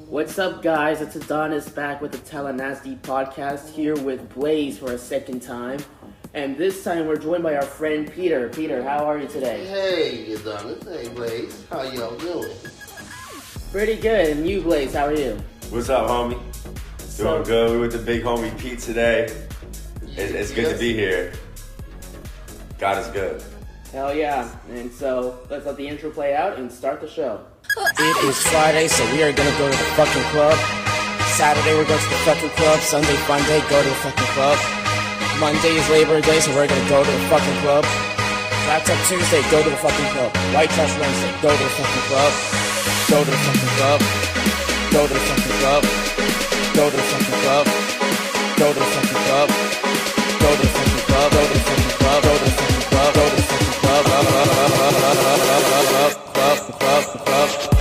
What's up, guys? It's Adonis back with the Tallanasty podcast here with Blaise for a second time. And this time we're joined by our friend Peter. Peter, how are you today? Hey, Adonis. Hey, Blaise. How y'all doing? Pretty good. And you, Blaise, how are you? What's up, homie? Doing good. We with the big homie Pete today. It's good to be here. God is good. Hell yeah. And so let's let the intro play out and start the show. It is Friday, so we are gonna go to the fucking club. Saturday, we're going to the fucking club. Sunday, fun day, go to the fucking club. Monday is Labor Day, so we're gonna go to the fucking club. Wraps up Tuesday, go to the fucking club. White Trash Wednesday, go to the fucking club. Go to the fucking club. Go to the fucking club. Go to the fucking club. Go to the fucking club. Go to the fucking club. Go to the fucking club. Go to the fucking club. Go to the fucking club. Club.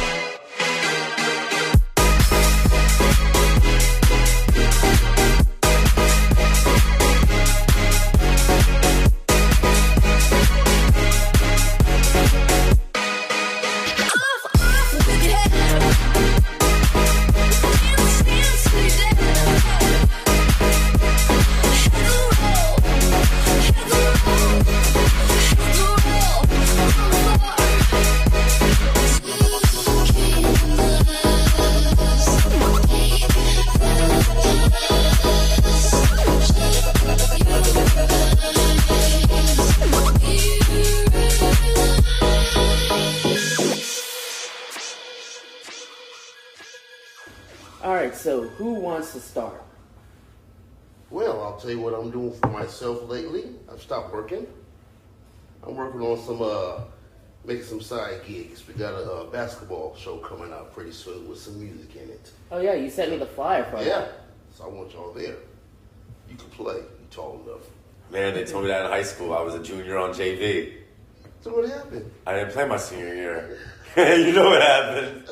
Alright, so who wants to start? Well, I'll tell you what I'm doing for myself lately. I've stopped working. I'm working on making some side gigs. We got a basketball show coming out pretty soon with some music in it. Oh yeah, you sent me the flyer for Yeah, that. so I want y'all there. You can play. You tall enough. Man, they told me that in high school. I was a junior on JV. So what happened? I didn't play my senior year. You know what happened.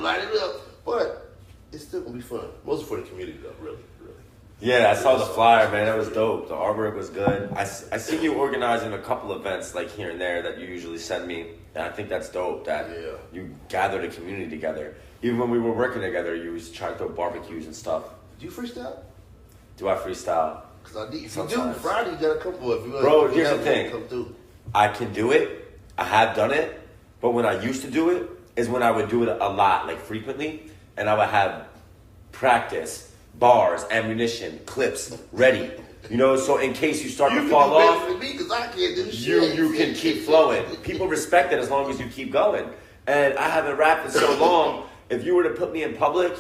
Light it up. But it's still gonna be fun. Mostly for the community though, really. Yeah, I saw the flyer, man. That was dope. The artwork was good. I see you organizing a couple events like here and there that you usually send me. And I think that's dope that you gather the community together. Even when we were working together, you used to try to throw barbecues and stuff. Do you freestyle? Do I freestyle? Because I did. If you do, Sometimes. Friday you got a couple of you. Bro, here's the thing. Come through. I can do it. I have done it. But when I used to do it is when I would do it a lot, like frequently. And I would have practice, bars, ammunition, clips ready. You know, so in case you start to fall off, for me, 'cause I can't do shit. you can keep flowing. People respect it as long as you keep going. And I haven't rapped in so long. If you were to put me in public,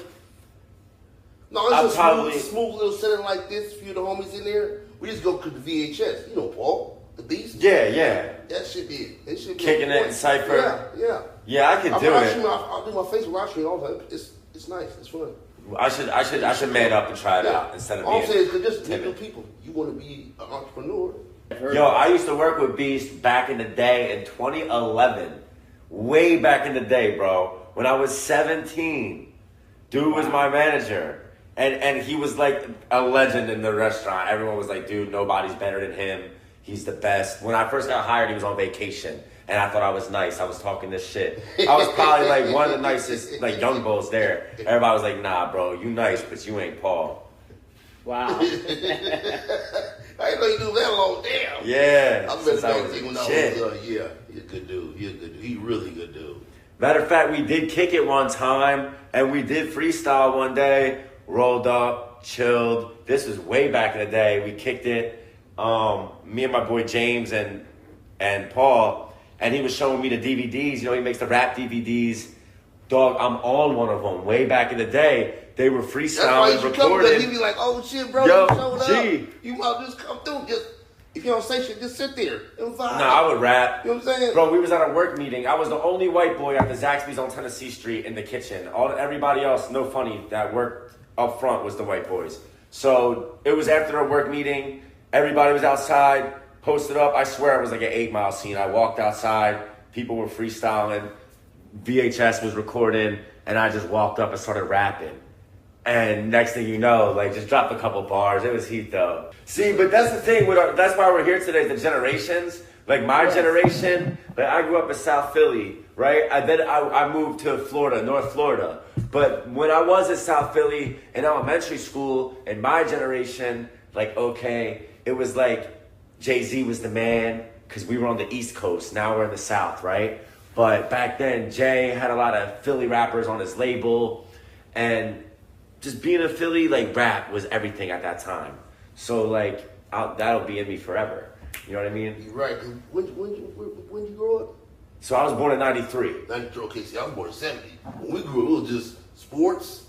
No, it's I'll a probably- smooth little setting like this. A few of the homies in there. We just go to the VHS. You know, Paul, the Beast. yeah. That should be it. It should be Kicking it in Cypher. Yeah. Yeah, I can do it. I'll do my Facebook live stream all the time. It's nice. It's fun. I should man up and try it out instead of all I'm saying being is, just meet timid. new people. You want to be an entrepreneur. Yo, I used to work with Beast back in the day in 2011. Way back in the day, bro. When I was 17. Dude was my manager. And he was like a legend in the restaurant. Everyone was like, dude, nobody's better than him. He's the best. When I first got hired, he was on vacation. And I thought I was nice. I was talking this shit. I was probably like one of the nicest like young bulls there. Everybody was like, nah, bro, you nice, but you ain't Paul. Wow. I didn't know you do that long. Damn. Yeah. I since remember I back was when a I kid. was, he's a good dude. He's a good dude. He's a really good dude. Matter of fact, we did kick it one time, and we did freestyle one day. Rolled up, chilled. This was way back in the day. We kicked it. Me and my boy James and Paul, and he was showing me the DVDs. You know, he makes the rap DVDs. Dog, I'm on one of them. Way back in the day, they were That's freestyling, why you should come recording. there. He be like, oh shit, bro, Yo, you showed G. up. You might just come through. Just if you don't say shit, just sit there and vibe. No, I would rap. You know what I'm saying? Bro, we was at a work meeting. I was the only white boy at the Zaxby's on Tennessee Street in the kitchen. Everybody else, no funny, that worked up front was the white boys. So it was after a work meeting. Everybody was outside, posted up. I swear it was like an 8 Mile scene. I walked outside. People were freestyling. VHS was recording. And I just walked up and started rapping. And next thing you know, like, just dropped a couple bars. It was heat, though. See, but that's the thing. That's why we're here today, the generations. Like, my generation, like, I grew up in South Philly, right? Then I moved to Florida, North Florida. But when I was at South Philly in elementary school, in my generation, like, okay, it was like Jay-Z was the man because we were on the East Coast. Now we're in the South, right? But back then, Jay had a lot of Philly rappers on his label. And just being a Philly, like, rap was everything at that time. So, like, that'll be in me forever. You know what I mean? You're right. When you grow up? So I was born in 93. 93, okay, see, I was born in 70. When we grew up, it was just sports,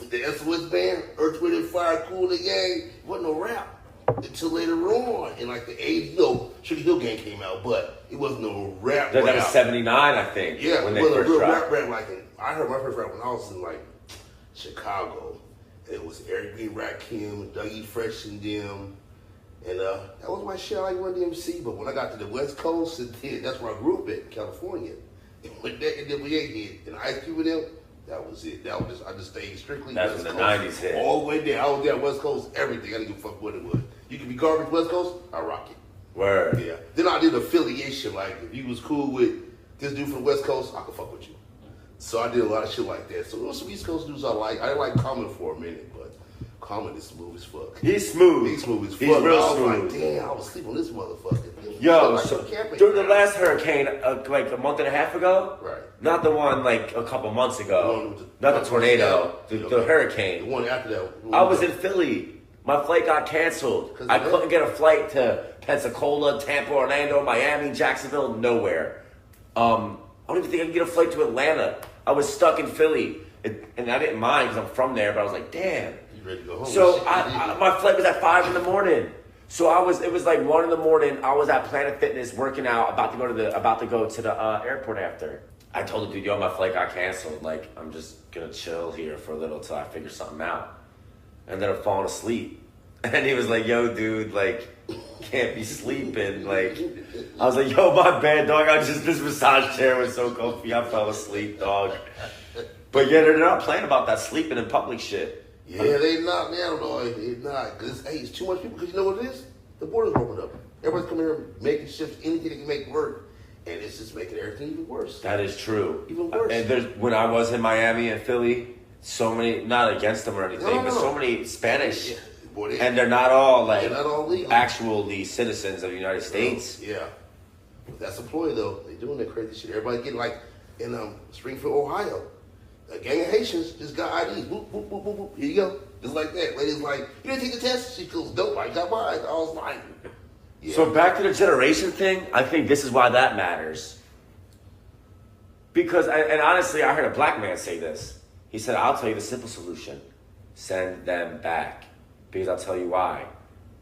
the SOS band, Earth, Wind, and Fire, Cool and the Gang. Wasn't no rap until later on. In like the 80s, Sugar Hill Gang came out, but it wasn't no rap. That was 79, I think. Yeah, when it they wasn't first a real dropped. rap. Like, I heard my first rap when I was in like Chicago. And it was Eric B. Rakim, Dougie Fresh and them. And that was my shit. I like Run DMC, but when I got to the West Coast, that's where I grew up at, California. And when that NWA hit, and Ice Cube with them, that was it. I just stayed strictly That's West when Coast. the 90s hit. All the way there. I was there West Coast, everything. I didn't give a fuck what it was. You can be garbage West Coast, I rock it. Word. Yeah. Then I did affiliation. Like, if you was cool with this dude from the West Coast, I could fuck with you. So I did a lot of shit like that. So there was some East Coast dudes I like. I didn't like Common for a minute, but Common is smooth as fuck. He's smooth. He's smooth as fuck. He's real I was smooth. like, damn, I was sleeping on this motherfucker. Yo, Like, so camping during the ground. last hurricane, like a month and a half ago, Right. Not the one like a couple months The ago, one with not the tornado, yeah, the okay. hurricane. The one after that. I was in Philly. My flight got canceled. 'Cause I of that? couldn't get a flight to Pensacola, Tampa, Orlando, Miami, Jacksonville, nowhere. I don't even think I can get a flight to Atlanta. I was stuck in Philly, and I didn't mind because I'm from there. But I was like, damn. You ready to go home? So Shit, my flight was at 5 a.m. So it was like 1 a.m. I was at Planet Fitness working out, about to go to the airport after. I told the dude, yo, my flight got canceled. Like, I'm just gonna chill here for a little till I figure something out. And then I'm falling asleep. And he was like, yo, dude, like, can't be sleeping. Like, I was like, yo, my bad, dog. This massage chair was so comfy. I fell asleep, dog. But yeah, they're not playing about that sleeping in public shit. Yeah, they not now, though. They not. Because, hey, it's too much people. Because you know what it is? The border's opened up. Everybody's coming here making shifts, anything they can make work. And it's just making everything even worse. That is true. Even worse. And when I was in Miami and Philly, so many, not against them or anything, No. but so many Spanish. Yeah, boy, And they're not all like they're not all legal. actually citizens of the United States. Yeah. That's a ploy, though. They doing that crazy shit. Everybody getting like in Springfield, Ohio. A gang of Haitians just got IDs. Boop, boop, boop, boop, boop. Here you go. Just like that. Lady's like, you didn't take the test? She goes, nope, I got mine. I was like, yeah. So back to the generation thing, I think this is why that matters. Because, and honestly, I heard a black man say this. He said, I'll tell you the simple solution. Send them back. Because I'll tell you why.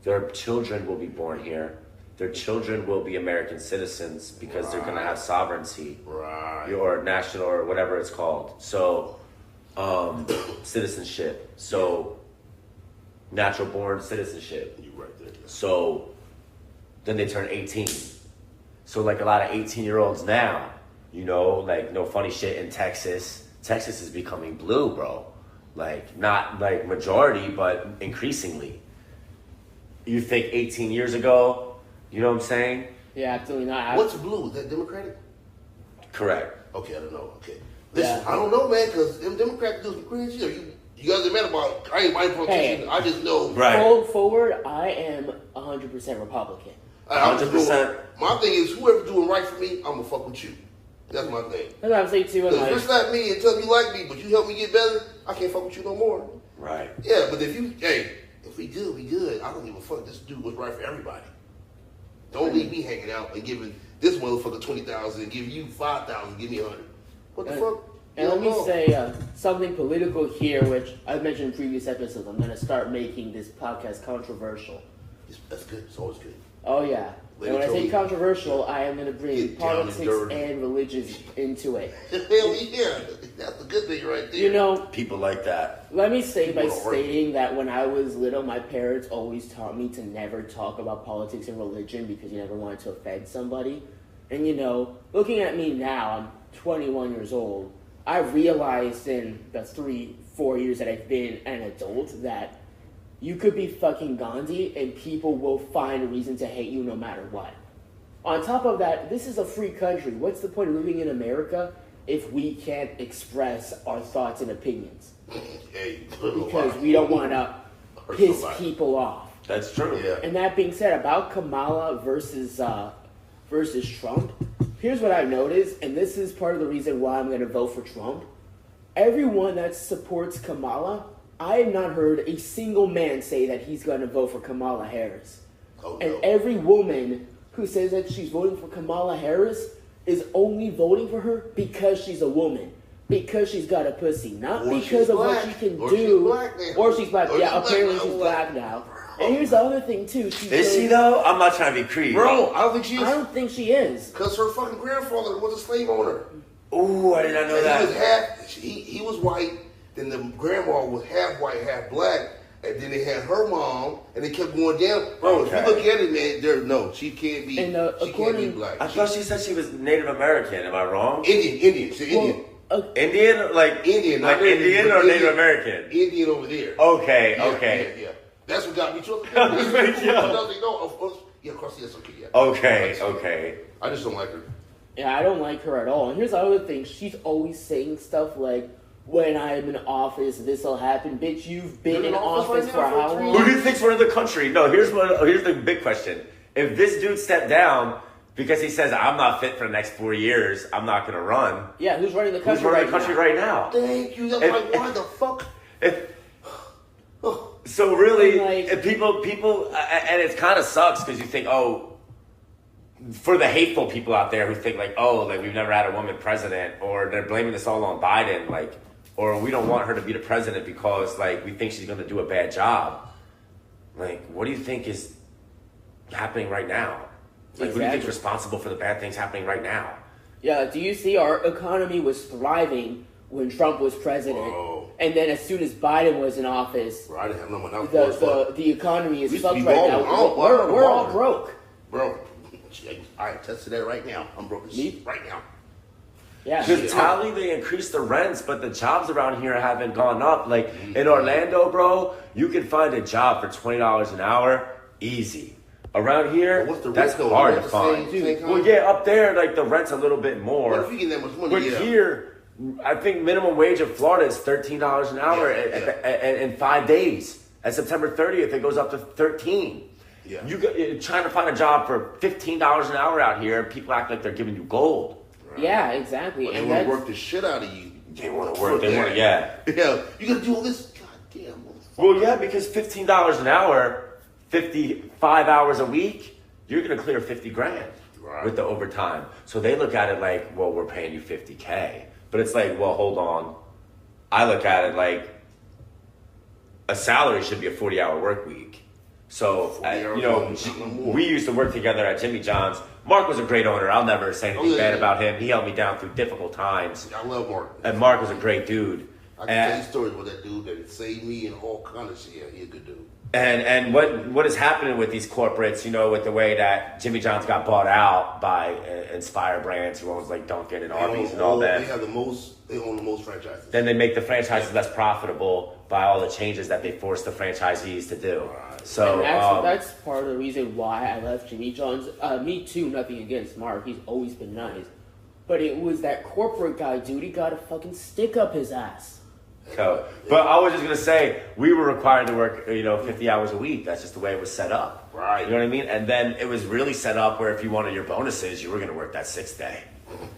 Their children will be born here. Their children will be American citizens because they're going to have sovereignty. Right. Or national or whatever it's called. So, citizenship. So, natural born citizenship. You right there. So, then they turn 18. So, like a lot of 18-year-olds now, you know, like no funny shit in Texas. Texas is becoming blue, bro. Like, not like majority, but increasingly. You think 18 years ago, you know what I'm saying? Yeah, absolutely not. What's blue? Is that Democratic? Correct. Okay, I don't know. Okay. Listen, Yeah. I don't know, man, because them Democrats do some crazy shit. You guys are mad about, I ain't my politician. Hey. I just know. Right. Going forward, I am 100% Republican. I'm just 100%. doing- My thing is, whoever's doing right for me, I'm going to fuck with you. That's my thing. That's what I'm saying too. And If you're like, not me and tell me you like me, but you help me get better, I can't fuck with you no more. Right. Yeah, but if we good, we good. I don't give a fuck. Just do what's right for everybody. Don't leave me hanging out and giving this motherfucker 20,000 and give you 5,000, give me 100. What the fuck? and You let me don't know. say something political here, which I've mentioned in previous episodes. I'm going to start making this podcast controversial. That's good. It's always good. Oh yeah. Let And when me I say tell you. controversial, I am going to bring Get down and politics dirty. and religion into it. Hell yeah. That's a good thing right there. You know, People like that. let me say by People don't work. stating that when I was little, my parents always taught me to never talk about politics and religion because you never wanted to offend somebody. And you know, looking at me now, I'm 21 years old. I realized in the 3-4 years that I've been an adult that you could be fucking Gandhi and people will find a reason to hate you no matter what. On top of that, this is a free country. What's the point of living in America if we can't express our thoughts and opinions? Hey, Because we don't want to piss people off. That's true. Yeah. And that being said, about Kamala versus Trump, here's what I've noticed, and this is part of the reason why I'm going to vote for Trump. Everyone that supports Kamala, I have not heard a single man say that he's going to vote for Kamala Harris. Oh, And no. every woman who says that she's voting for Kamala Harris is only voting for her because she's a woman. Because she's got a pussy. Not Or because she's of black. what she can Or do. she's black now. Or she's black. Or Yeah, she's apparently black she's now. black now. And here's the other thing, too. Is she though? I'm not trying to be creepy. Bro, I don't think she I is. don't think she is. Because her fucking grandfather was a slave owner. Ooh, I did not know And that. he was half, he was white, then the grandma was half white, half black, and then they had her mom, and they kept going down. Bro, Okay. if you look at it, man, she can't be, And, she can't be black. I thought she said she was Native American. Am I wrong? Indian, she's Indian. Indian, like Indian, like not Native, Indian but or Indian. Native American? Indian over there. Okay, Yeah, okay. Yeah. That's what got me trouble. No, of course. Yeah, of course, yes, okay, yeah. Okay. I just don't like her. Yeah, I don't like her at all. And here's the other thing. She's always saying stuff like, when I'm in office, this will happen. Bitch, you've been in office right for now how for 3 long? Who do you think's running the country? No, here's the big question. If this dude stepped down because he says I'm not fit for the next 4 years, I'm not going to run. Yeah, who's running the Who's country running right the country now? right now? Thank you. That's If- like, why the fuck? So really, Like- if people, and it kind of sucks because you think, oh, for the hateful people out there who think like, oh, like we've never had a woman president, or they're blaming this all on Biden, like, or we don't want her to be the president because like we think she's going to do a bad job. What do you think is happening right now? Who do you think Exactly. is responsible for the bad things happening right now? Yeah, do you see our economy was thriving when Trump was president? Whoa. And then as soon as Biden was in office, Bro, I didn't have no money. I was poor as fuck. the economy is We used to fucked be right now. balling. We're all broke. Bro, I tested that right now. I'm broke as Me? shit right now. Yeah. Because Tally, they increased the rents, but the jobs around here haven't gone up. Like in Orlando, bro, you can find a job for $20 an hour, easy. Around here, What's the that's rent, though? hard Is to that the find. same kind? Well, yeah, up there, like the rent's a little bit What if more. you get that much money? But Yeah. here, I think minimum wage in Florida is $13 an hour in 5 days. At September 30th, it goes up to 13. Yeah. You're trying to find a job for $15 an hour out here, people act like they're giving you gold. Yeah, exactly. But they And want to that's work the shit out of you. They want to work. They want to, yeah. Yeah, you gotta do all this. God damn, motherfucker. Well, yeah, because $15 an hour, 55 hours a week, you're going to clear 50 grand Right. with the overtime. So they look at it like, well, we're paying you 50K. But it's like, well, hold on. I look at it like a salary should be a 40-hour work week. So, 40 hours you know, a week, not more. we used to work together at Jimmy John's. Mark was a great owner. I'll never say anything Oh, yeah, bad yeah. about him. He held me down through difficult times. I love Mark. And Mark was a great dude. I can tell you stories with that dude that saved me and all kind of shit. Yeah, he's a good dude. And what is happening with these corporates, you know, with the way that Jimmy John's got bought out by Inspire Brands, who owns like Dunkin' and Arby's and all that. They have the most. They own the most franchises. Then they make the franchises less profitable by all the changes that they force the franchisees to do. So And actually, that's part of the reason why I left Jimmy John's. Me too, nothing against Mark. He's always been nice. But it was that corporate guy, dude. He got a fucking stick up his ass. but I was just gonna say we were required to work, 50 hours a week. That's just the way it was set up. Right. You know what I mean? And then it was really set up where if you wanted your bonuses, you were gonna work that 6th day.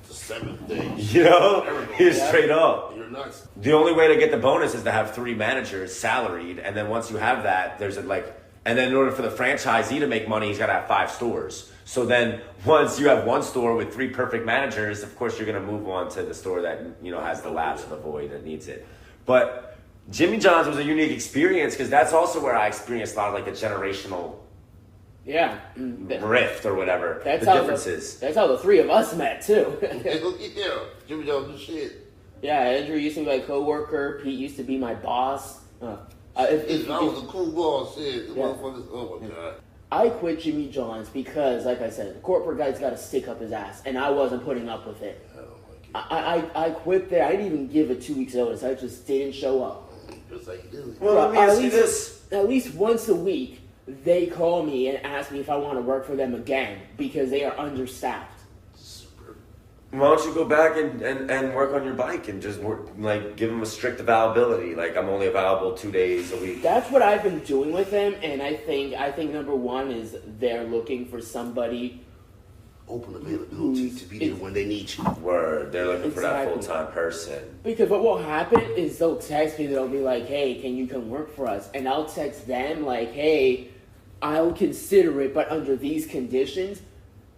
The 7th day. You know, Yeah. straight up. You're nuts. The only way to get the bonus is to have 3 managers salaried, and then once you have that, there's and then in order for the franchisee to make money, he's got to have 5 stores. So then once you have 1 store with 3 perfect managers, of course you're going to move on to the store that has the lapse or the void that needs it. But Jimmy John's was a unique experience because that's also where I experienced a lot of like the generational Yeah. rift or whatever. That's the how differences. that's how the 3 of us met too. Yeah, Jimmy Jones do shit. Yeah, Andrew used to be my coworker. Pete used to be my boss. I was a cool boss. Shit, the Yeah. motherfuckers. Oh my god. I quit Jimmy John's because, like I said, the corporate guy's got to stick up his ass, and I wasn't putting up with it. Oh my god. I quit there. I didn't even give it 2 weeks notice. I just didn't show up. Just like you do. Well, let me at ask you least, this. At least once a week, they call me and ask me if I want to work for them again because they are understaffed. Why don't you go back and work on your bike and just work, like, give them a strict availability? Like, I'm only available 2 days a week. That's what I've been doing with them, and I think number one is they're looking for somebody open availability to be there when they need you. Word, they're looking for that full-time person. Because what will happen is they'll text me, they'll be like, hey, can you come work for us? And I'll text them like, hey, I'll consider it, but under these conditions.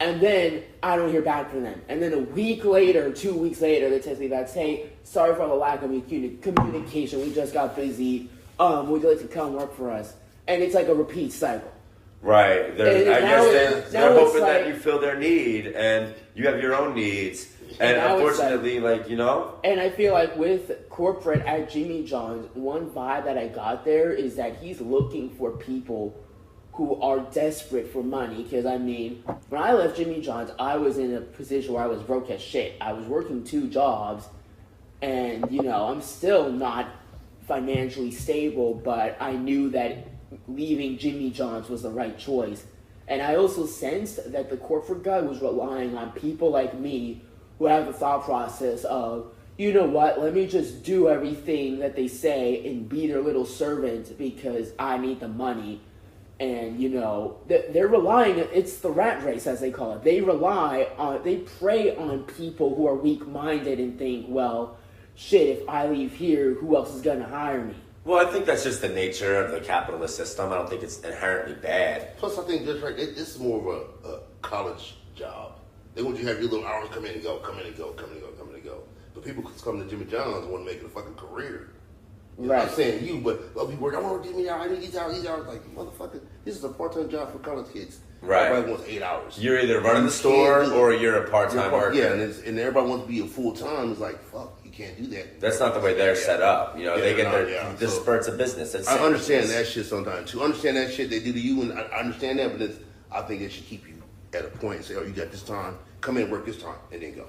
And then I don't hear back from them. And then a week later, 2 weeks later, they text me back, hey, sorry for the lack of communication. We just got busy. Would you like to come work for us? And it's like a repeat cycle. Right. I guess they're hoping that you fill their need, and you have your own needs. And unfortunately, And I feel like with corporate at Jimmy John's, one vibe that I got there is that he's looking for people who are desperate for money. Because, I mean, when I left Jimmy John's, I was in a position where I was broke as shit. I was working 2 jobs, and, I'm still not financially stable, but I knew that leaving Jimmy John's was the right choice. And I also sensed that the corporate guy was relying on people like me who have the thought process of, you know what, let me just do everything that they say and be their little servant because I need the money. And, they're relying, it's the rat race, as they call it. They prey on people who are weak-minded and think, well, shit, if I leave here, who else is going to hire me? Well, I think that's just the nature of the capitalist system. I don't think it's inherently bad. Plus, I think this is more of a college job. They want you to have your little hours come in and go, come in and go, come in and go, come in and go. But people come to Jimmy John's and want to make it a fucking career. Right. I'm saying you, but I'll be working. I want to give me out. I need these hours. Like, motherfucker, this is a part-time job for college kids. Right. Everybody wants 8 hours. You're either running the store or you're a part-time worker. Yeah, and everybody wants to be a full-time. It's like, fuck, you can't do that. That's not the way they're set up. They get their spurts of business. I understand that shit sometimes too. Understand that shit they do to you, and I understand that, but I think it should keep you at a point and say, oh, you got this time. Come in, work this time, and then go.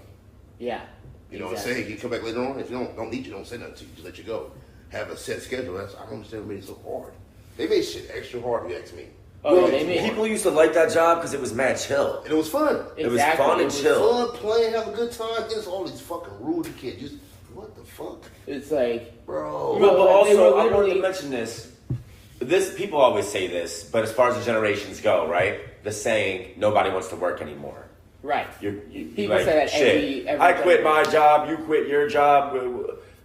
Yeah. You know what I'm saying? Hey, can you come back later on? If you don't need you, don't say nothing to you. Just let you go. Have a set schedule. I don't understand what made it so hard. They made shit extra hard, if you ask me. People used to like that job because it was mad chill. And it was fun. It was fun and chill. Fun, playing, have a good time. There's all these fucking rules you can't use. What the fuck? It's like, bro. But also, I wanted to mention this. People always say this, but as far as the generations go, right? The saying, nobody wants to work anymore. Right. People say that shit. every I quit my job, you quit your job.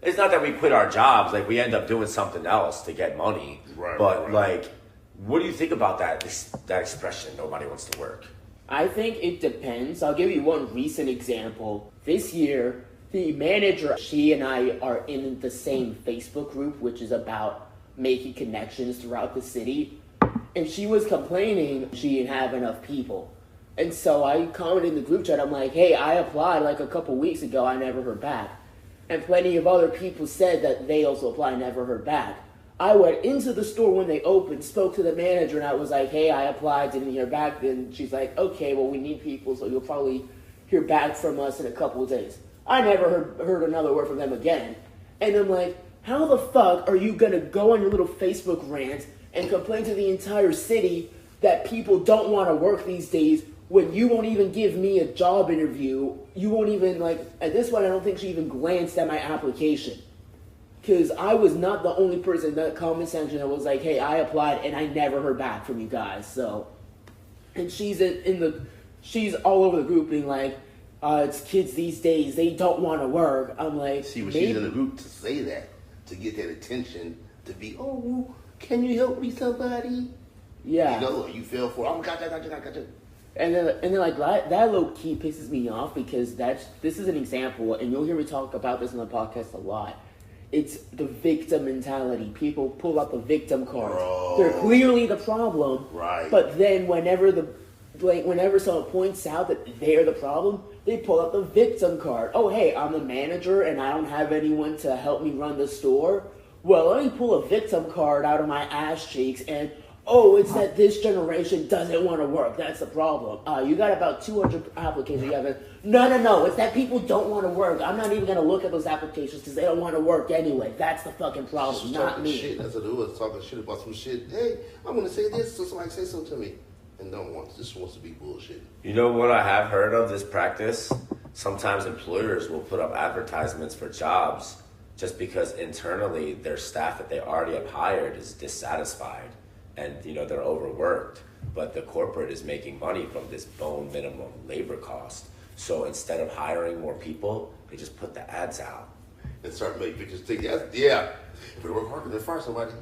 It's not that we quit our jobs, like we end up doing something else to get money. Right. But like, what do you think about that expression, nobody wants to work? I think it depends. I'll give you one recent example. This year, the manager, she and I are in the same Facebook group, which is about making connections throughout the city. And she was complaining she didn't have enough people. And so I commented in the group chat, I'm like, hey, I applied like a couple weeks ago, I never heard back. And plenty of other people said that they also applied, never heard back. I went into the store when they opened, spoke to the manager, and I was like, hey, I applied, didn't hear back. Then she's like, okay, well, we need people, so you'll probably hear back from us in a couple of days. I never heard another word from them again. And I'm like, how the fuck are you going to go on your little Facebook rant and complain to the entire city that people don't want to work these days when you won't even give me a job interview? You won't even, at this point, I don't think she even glanced at my application. Because I was not the only person in that comment section that was like, hey, I applied and I never heard back from you guys. So, and she's she's all over the group being like, it's kids these days, they don't want to work. I'm like, see, when she's in the group to say that, to get that attention, to be, oh, can you help me, somebody? Yeah. You fell for it. Oh, gotcha. And then like that low key pisses me off because this is an example, and you'll hear me talk about this on the podcast a lot. It's the victim mentality. People pull out the victim cards. Bro. They're clearly the problem. Right. But then whenever someone points out that they're the problem, they pull out the victim card. Oh, hey, I'm the manager and I don't have anyone to help me run the store. Well, let me pull a victim card out of my ass cheeks and, oh, it's that this generation doesn't want to work. That's the problem. You got about 200 applications. You have no. It's that people don't want to work. I'm not even going to look at those applications because they don't want to work anyway. That's the fucking problem, not me. Shit. That's what it was. Talking shit about some shit. Hey, I'm going to say this so somebody say something to me. And just wants to be bullshit. You know what I have heard of this practice? Sometimes employers will put up advertisements for jobs just because internally their staff that they already have hired is dissatisfied and they're overworked, but the corporate is making money from this bone minimum labor cost. So instead of hiring more people, they just put the ads out and start making bitches think, yeah, if we work hard, they'll fire somebody.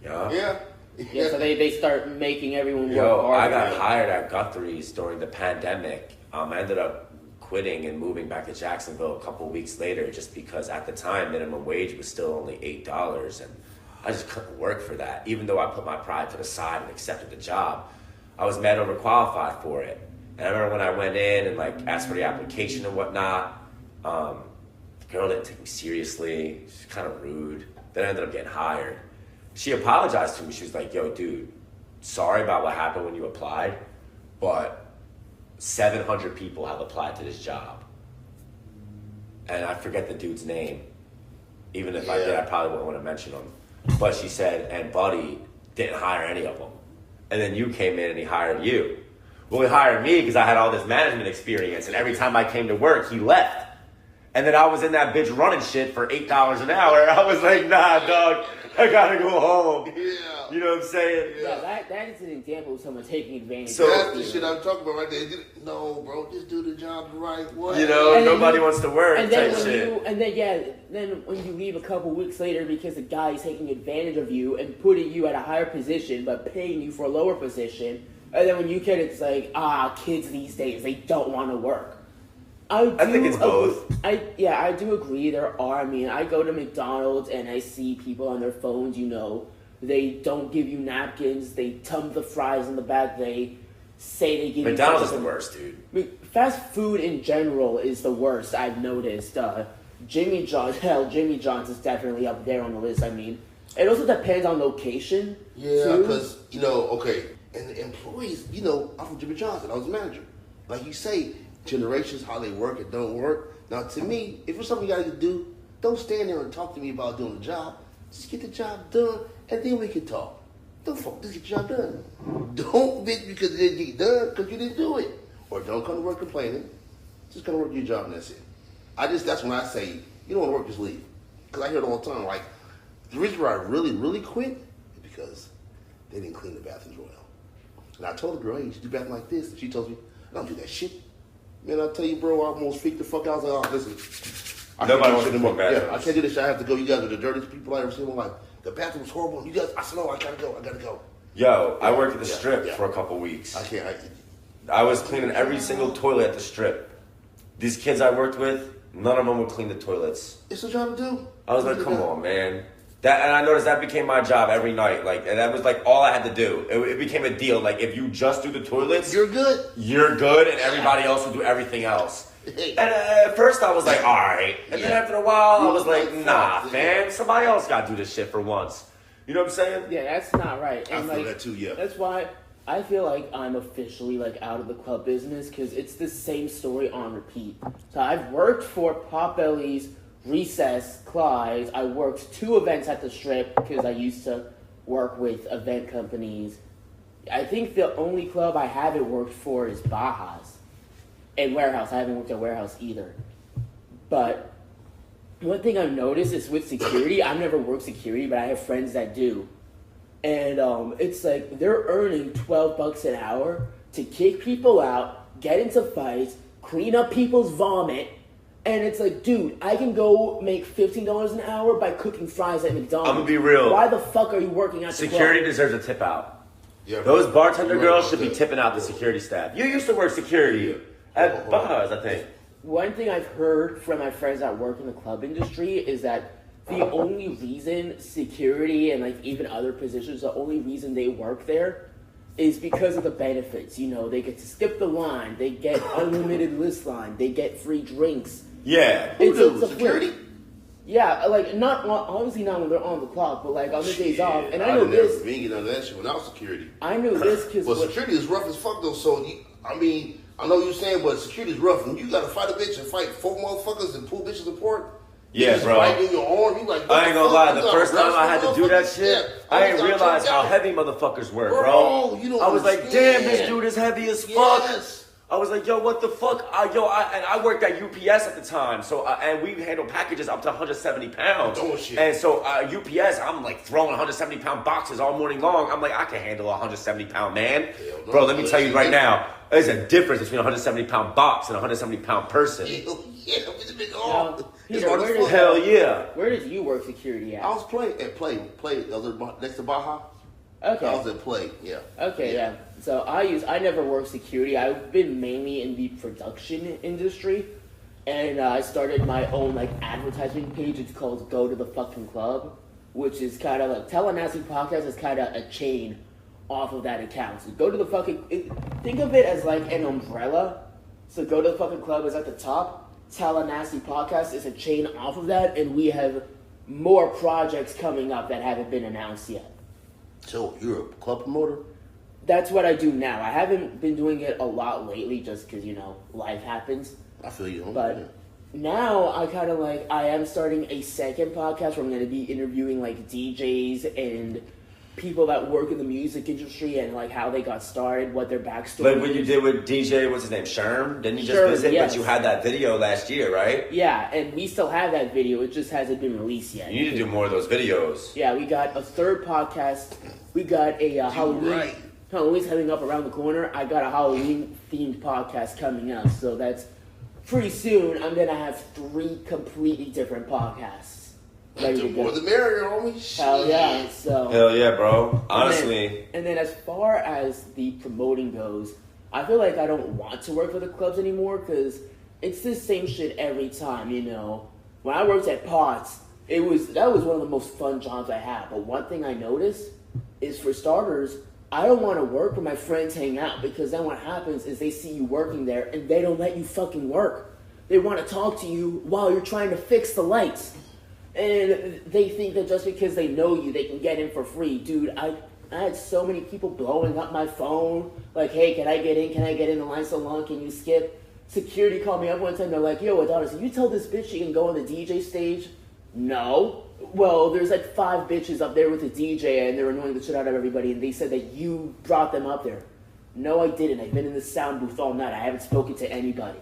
Yeah. Yeah, so they start making everyone work hard. I got hired at Guthrie's during the pandemic. I ended up quitting and moving back to Jacksonville a couple of weeks later just because at the time minimum wage was still only $8 and I just couldn't work for that. Even though I put my pride to the side and accepted the job, I was mad overqualified for it. And I remember when I went in and asked for the application and whatnot, the girl didn't take me seriously. She's kind of rude. Then I ended up getting hired. She apologized to me. She was like, yo, dude, sorry about what happened when you applied, but 700 people have applied to this job. And I forget the dude's name. Even if I did, I probably wouldn't want to mention him. But she said, and Buddy didn't hire any of them. And then you came in and he hired you. Well, he hired me because I had all this management experience. And every time I came to work, he left. And then I was in that bitch running shit for $8 an hour. I was like, nah, dog, I gotta go home. Yeah. You know what I'm saying? Yeah, that is an example of someone taking advantage. So that's the shit I'm talking about right there. No, bro, just do the job the right way. Nobody wants to work. And then then when you leave a couple weeks later because the guy is taking advantage of you and putting you at a higher position but paying you for a lower position, and then when you get it's like, kids these days, they don't want to work. I think it's both. I do agree there are. I mean, I go to McDonald's and I see people on their phones, they don't give you napkins, they dump the fries in the back, they say they give McDonald's is the worst, dude. Fast food in general is the worst, I've noticed. Jimmy John's is definitely up there on the list. I mean, it also depends on location. Yeah, because, and the employees, I'm from Jimmy John's and I was a manager. Like you say, generations, how they work and don't work. Now, to me, if it's something you got to do, don't stand there and talk to me about doing the job. Just get the job done, and then we can talk. Don't fuck, just get the job done. Don't bitch because it didn't get done because you didn't do it. Or don't come to work complaining. Just come to work your job and that's it. That's when I say, you don't want to work, just leave. Because I hear it all the time. Like, the reason why I really, really quit is because they didn't clean the bathrooms well. And I told the girl, hey, you should do bathroom like this. And she tells me, I don't do that shit. Man, I tell you, bro, I almost freaked the fuck out. I was like, listen. Nobody wants to do bathrooms. Yeah, I can't do this shit. I have to go. You guys are the dirtiest people I ever seen in my life. The bathroom was horrible. You guys, I said, no, I gotta go. Yo, I worked at the Strip for a couple weeks. I was cleaning every single toilet at the Strip. These kids I worked with, none of them would clean the toilets. It's a job to do. I was like, come on, man. And I noticed that became my job every night. And that was all I had to do. It became a deal. If you just do the toilets, you're good. And everybody else will do everything else. And at first I was like, all right. And then after a while, I was like, nah, man. Somebody else got to do this shit for once. You know what I'm saying? Yeah, that's not right. And I feel that too, yeah. That's why I feel like I'm officially out of the club business because it's the same story on repeat. So I've worked for Potbelly's, Recess, Clyde's. I worked 2 events at the Strip because I used to work with event companies. I think the only club I haven't worked for is Baja's. And Warehouse. I haven't worked at Warehouse either. But one thing I've noticed is with security, I've never worked security, but I have friends that do. And it's they're earning $12 an hour to kick people out, get into fights, clean up people's vomit. And it's dude, I can go make $15 an hour by cooking fries at McDonald's. I'm gonna be real. Why the fuck are you working at the club? Security deserves a tip out. Yeah, those bartender girls should be tipping out the security staff. You used to work security at bars, I think. One thing I've heard from my friends that work in the club industry is that the only reason security and even other positions, the only reason they work there is because of the benefits. They get to skip the line, they get unlimited list line, they get free drinks. Yeah. It's a security? Yeah, like obviously not when they're on the clock, but like on the days off. And I know didn't this. We ain't get none of that shit without security. I knew this because. But security is rough as fuck though. So I mean, I know you're saying, but security is rough. When you gotta fight a bitch and fight 4 motherfuckers and pull bitches apart. Yeah, bro. Right in your arm, you like, I ain't gonna lie. The first time I had to do that motherfuckers? shit, Yeah. I didn't realize how heavy motherfuckers were, bro. Bro, you don't I was like, damn, this understand. dude is heavy as fuck. Yes. I was like, yo, what the fuck? And I worked at UPS at the time, so and we handled packages up to 170 pounds. Oh, shit. And so UPS, I'm like throwing 170 pound boxes all morning long. I'm like, I can handle a 170 pound man. Hell no. Bro, let me tell you right now, there's a difference between a 170 pound box and a 170 pound person. Yeah, it's a big Now, arm. It's Peter, hard where as did- fuck. Hell yeah. Where did you work security I at? was playing at Play next to Baja. Okay. I was at Play, yeah. Okay, yeah. So I never worked security. I've been mainly in the production industry, and I started my own like advertising page. It's called Go to the Fucking Club, which is kind of like Tallanasty podcast is kind of a chain off of that account. So Go to the Fucking. Think of it as like an umbrella. So Go to the Fucking Club is at the top. Tallanasty podcast is a chain off of that, and we have more projects coming up that haven't been announced yet. So you're a club promoter? That's what I do now. I haven't been doing it a lot lately just because, life happens. I feel you. But now I am starting a second podcast where I'm going to be interviewing like DJs and people that work in the music industry and like how they got started, what their backstory Like what you is. did with DJ, what's his name, Sherm? Didn't you just Sherm, visit? yes. But you had that video last year, right? Yeah, and we still have that video. It just hasn't been released yet. You need to do more of those videos. Yeah, we got a third podcast. We got a Halloween. right. Halloween's coming up around the corner. I got a Halloween-themed podcast coming up, so that's pretty soon. I'm gonna have 3 completely different podcasts ready The to more go. the merrier, homie. Hell yeah! So Hell yeah, bro. Honestly. and then as far as the promoting goes, I feel like I don't want to work for the clubs anymore because it's the same shit every time. When I worked at Potts, that was one of the most fun jobs I had. But one thing I noticed is, for starters, I don't want to work where my friends hang out because then what happens is they see you working there and they don't let you fucking work. They want to talk to you while you're trying to fix the lights. And they think that just because they know you, they can get in for free. Dude, I had so many people blowing up my phone. Like, hey, can I get in? Can I get in? The line's so long, can you skip? Security called me up one time. They're like, yo, Adonis, you tell this bitch she can go on the DJ stage? No. Well, there's like 5 bitches up there with a DJ and they're annoying the shit out of everybody. And they said that you brought them up there. No, I didn't. I've been in the sound booth all night. I haven't spoken to anybody.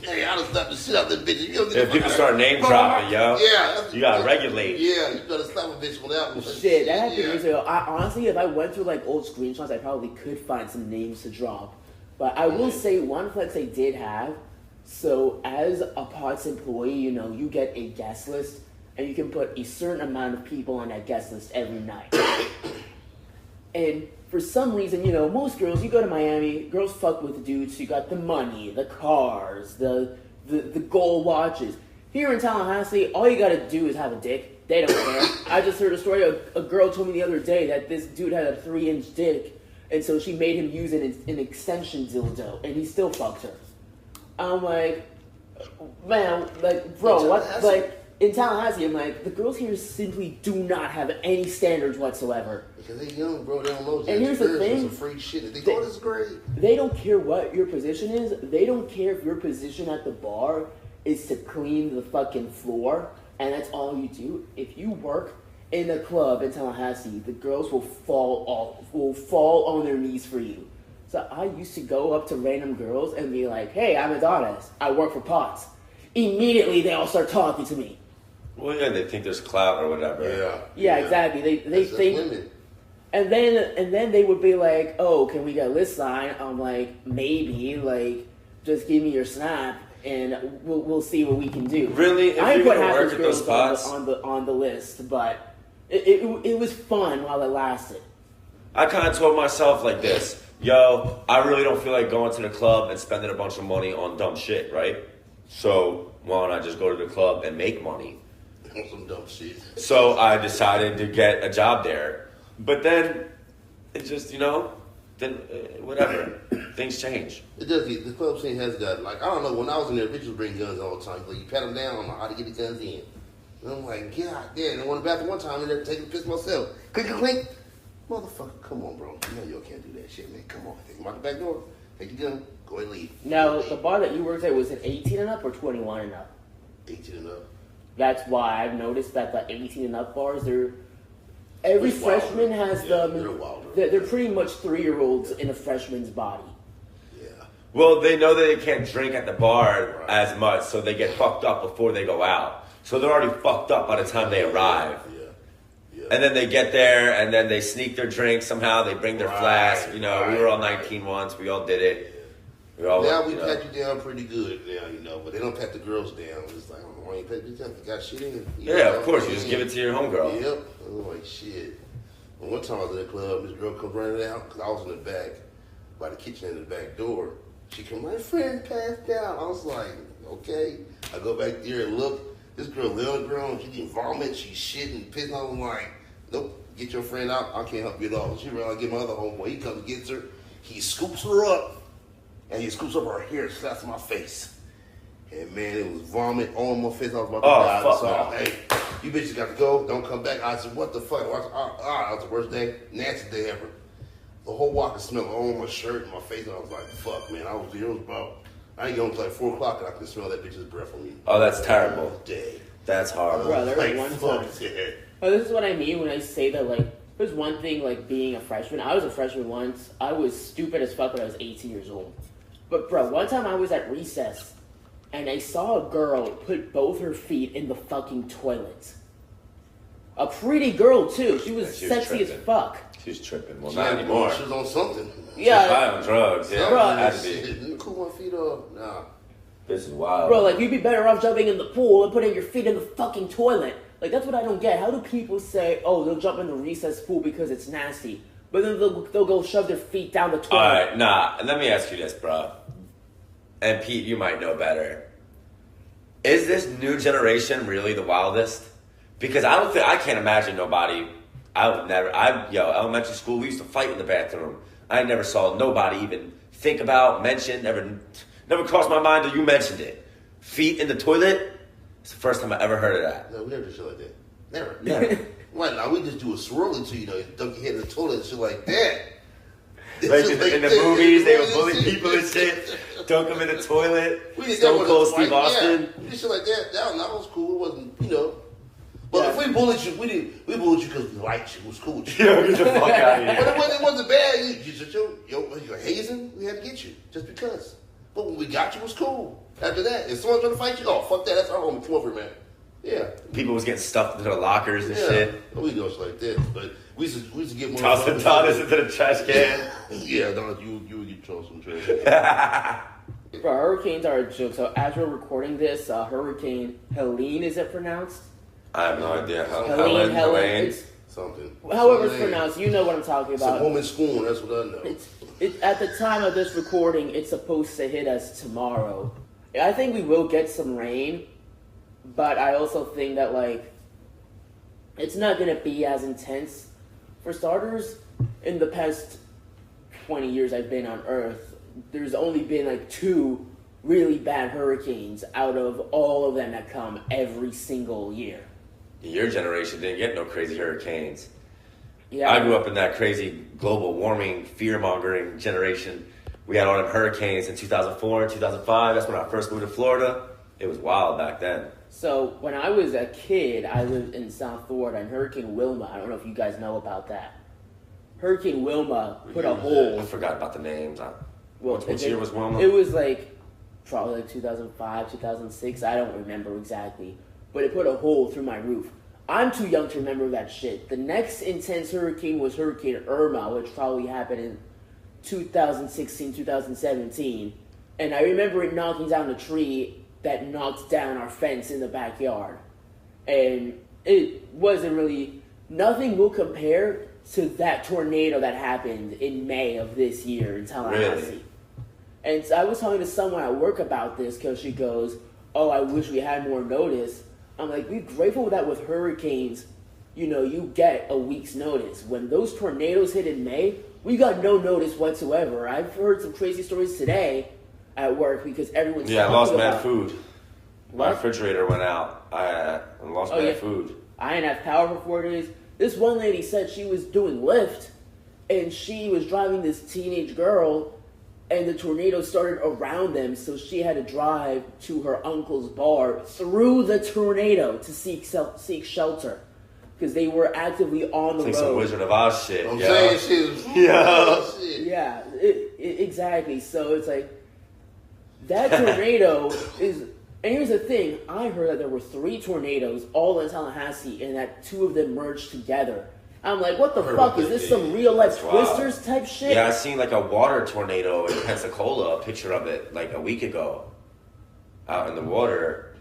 Hey, I done slapped the shit out of that bitch. If people start name dropping, yo. Yeah. You gotta regulate. Yeah, you gotta slap a bitch with that one. Shit, that happened Yeah. years ago. Honestly, if I went through like old screenshots, I probably could find some names to drop. But I will say one flex I did have. So as a Potts employee, you get a guest list, and you can put a certain amount of people on that guest list every night. And for some reason, most girls, you go to Miami, girls fuck with the dudes. You got the money, the cars, the gold watches. Here in Tallahassee, all you gotta do is have a dick. They don't care. I just heard a story. A girl told me the other day that this dude had a 3-inch dick, and so she made him use an extension dildo, and he still fucked her. I'm like, man, like, bro, what? Like, in Tallahassee, I'm like, the girls here simply do not have any standards whatsoever. Because they young, bro. They don't know. And here's the thing. Some free shit. They go, this is great. They don't care what your position is. They don't care if your position at the bar is to clean the fucking floor, and that's all you do. If you work in a club in Tallahassee, the girls will fall on their knees for you. So I used to go up to random girls and be like, hey, I'm Adonis. I work for Potts. Immediately, they all start talking to me. Well, yeah, they think there's clout or whatever. Yeah, exactly. They That's think... women. And then they would be like, oh, can we get a list line? I'm like, maybe, like, just give me your snap and we'll see what we can do. Really? If I you're put gonna half work those at those girls spots? on the list, but it was fun while it lasted. I kind of told myself like this, yo, I really don't feel like going to the club and spending a bunch of money on dumb shit, right? So why don't I just go to the club and make money? On some dumb shit. So I decided to get a job there. But then it just, whatever. Things change. It does. The club scene has got, like, I don't know, when I was in there, bitches bring guns all the time. Like, you pat them down, I don't know how to get the guns in. And I'm like, God damn. And I went to the bathroom one time and I taking a piss myself. Clink, clink, clink. Motherfucker, come on, bro. You know you can't do that shit, man. Come on. Take him out the back door. Take your gun. Go ahead and leave. Now, the bar that you worked at, was it 18 and up or 21 and up? 18 and up. That's why I've noticed that the 18 and up bars, every freshman has they're pretty much 3-year-olds in a freshman's body. Yeah. Well, they know that they can't drink at the bar as much, so they get fucked up before they go out. So they're already fucked up by the time they arrive. Yeah. And then they get there, and then they sneak their drink somehow. They bring their flask. You know, we were all 19 once. We all did it. We all now we pat you down pretty good now, you know, but they don't pat the girls down. It's like, why you pat you down? You got shit in it. Yeah, of course. You just give it to your homegirl. Yep. I'm like, shit. And one time I was in the club, this girl comes running out, because I was in the back, by the kitchen in the back door. She come, my friend passed out. I was like, okay. I go back there and look. This girl lay on the ground. She didn't vomit. She's shitting, pissing. I was like, nope, get your friend out. I can't help you at all. She ran out and get my other homeboy. He comes and gets her. He scoops her up. And he scoops up her hair and slaps my face. And man, it was vomit on my face. I was about to die. Fuck So, no. hey, you bitches got to go. Don't come back. I said, what the fuck? That was the worst day, nastiest day ever. The whole walk of smell on my shirt and my face. And I was like, fuck, man. I was about, I ain't going to like 4 o'clock and I could smell that bitch's breath on me. Oh, that's terrible. All day. That's horrible. Bro, there was Like, one fuck time. that. Oh, this is what I mean when I say that, like, there's one thing, like, being a freshman. I was a freshman once. I was stupid as fuck when I was 18 years old. But, bro, one time I was at recess, and I saw a girl put both her feet in the fucking toilet. A pretty girl, too. She was She was sexy as tripping. fuck. She was tripping. Well, She not had- anymore. She was on something. She was Yeah, probably on drugs. Yeah, Bro, had to be. Shit, cool my feet off. Nah. This is wild. bro, like, you'd be better off jumping in the pool and putting your feet in the fucking toilet. Like, that's what I don't get. How do people say, oh, they'll jump in the recess pool because it's nasty, but then they'll go shove their feet down the toilet? All right, nah. And let me ask you this, bro. And Pete, you might know better. Is this new generation really the wildest? Because I can't imagine nobody. Elementary school, we used to fight in the bathroom. I never saw nobody even think about, mention, never crossed my mind till you mentioned it. Feet in the toilet? It's the first time I ever heard of that. No, we never did shit like that. Never. Never. Why not? We just do a swirl into you know, dunk your head in the toilet and shit like that. Like Shit in the that. movies, they would bully people and shit, dunk them in the toilet. We did that Stone with Cold a Steve fight, Austin. Yeah. We did shit like that. That was cool. It wasn't, you know. But Yeah. if we bullied you, we bullied you because we liked you. It was cool with you. Yo, get the fuck out of But here. it wasn't bad. You just, you're hazing. We had to get you just because. But when we got you, it was cool. After that, if someone trying to fight you, oh fuck that. That's our homie. Come over, man. Yeah. People was getting stuffed into the lockers and Yeah. shit. We do shit like this, but we used to get more. Tossing dollars into the trash can. Yeah, no, you would get thrown some trash. Bro, hurricanes are a joke. So as we're recording this, Hurricane Helene, is it pronounced? I have no idea. Helene. Helene. Something. However it's Something. pronounced, you know what I'm talking It's a about. woman's spoon. That's what I know. It's at the time of this recording, it's supposed to hit us tomorrow. I think we will get some rain, but I also think that, like, it's not going to be as intense. For starters, in the past 20 years I've been on Earth, there's only been, like, 2 really bad hurricanes out of all of them that come every single year. Your generation didn't get no crazy hurricanes. Yeah, I grew up in that crazy global warming, fear-mongering generation. We had all them hurricanes in 2004 and 2005. That's when I first moved to Florida. It was wild back then. So when I was a kid, I lived in South Florida, and Hurricane Wilma, I don't know if you guys know about that. Hurricane Wilma put a hole. I forgot about the names. Well, Which year was Wilma? It was like probably like 2005, 2006. I don't remember exactly, but it put a hole through my roof. I'm too young to remember that shit. The next intense hurricane was Hurricane Irma, which probably happened in 2016, 2017. And I remember it knocking down a tree that knocked down our fence in the backyard. And it wasn't really, nothing will compare to that tornado that happened in May of this year in Tallanasty. Really? And so I was talking to someone at work about this because she goes, oh, I wish we had more notice. I'm like, be grateful that with hurricanes, you know, you get a week's notice. When those tornadoes hit in May, we got no notice whatsoever. I've heard some crazy stories today at work because everyone's Yeah, I talking lost mad about- food. My What? refrigerator went out. I lost my food. I didn't have power for 4 days. This one lady said she was doing Lyft, and she was driving this teenage girl, and the tornado started around them, so she had to drive to her uncle's bar through the tornado to seek shelter. Because they were actively on the It's road. like some Wizard of Oz shit. I'm saying shit. Yeah. Shit. Yeah, exactly. So it's like, that tornado is... And here's the thing, I heard that there were 3 tornadoes all in Tallahassee and that 2 of them merged together. I'm like, what the fuck? Is this some real life Twisters type shit? Yeah, I seen like a water tornado in Pensacola, a picture of it like a week ago. Out in the water.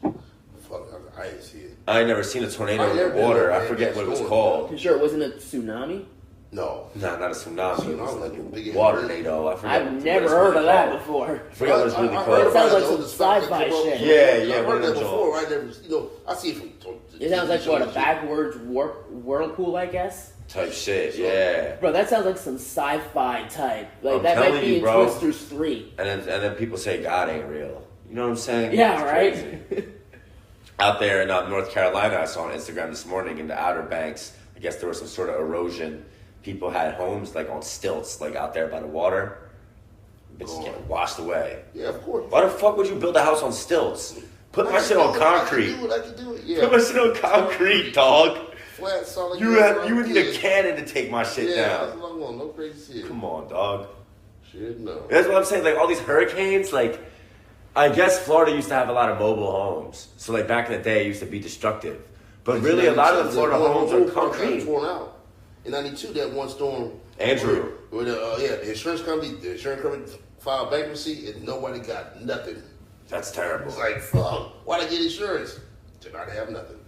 Fuck, I didn't see it. I ain't never seen a tornado in never the been water. there, I man. forget what it was It's called. You sure it wasn't a tsunami? No. Nah, not a tsunami. It was Tsunami, like like a a big water ass- tornado. I forget. I've what never it's heard really of that called. before. I forget what it's really I called. heard It sounds about like it. some Those fucking sci-fi come up- shit. Yeah, I've heard that religion. before. I never, I see it from. It sounds like, what, a shit. backwards whirlpool, I guess? Type shit, yeah. Bro, that sounds like some sci-fi type. Like, I'm that might telling be you, in bro. Twisters 3. And then people say God ain't real. You know what I'm saying? Yeah, It's right? crazy. Out there in North Carolina, I saw on Instagram this morning in the Outer Banks, I guess there was some sort of erosion. People had homes like on stilts, like out there by the water. Bitches getting washed away. Yeah, of course. Why the fuck would you build a house on stilts? Put my shit on concrete. I can do it. Yeah. Put my shit on concrete, dog. Flat, solid. You would need a cannon to take my shit Yeah, that's down. what I want. No crazy shit. Come on, dog. Shit, no. That's what I'm saying. Like all these hurricanes, like I guess Florida used to have a lot of mobile homes. So like back in the day, it used to be destructive. But really, a lot of the Florida homes are concrete. Torn out. In '92, that one storm. Andrew. Where the insurance company filed bankruptcy and nobody got nothing. That's terrible. It's like, fuck, why'd I get insurance? Did not have nothing.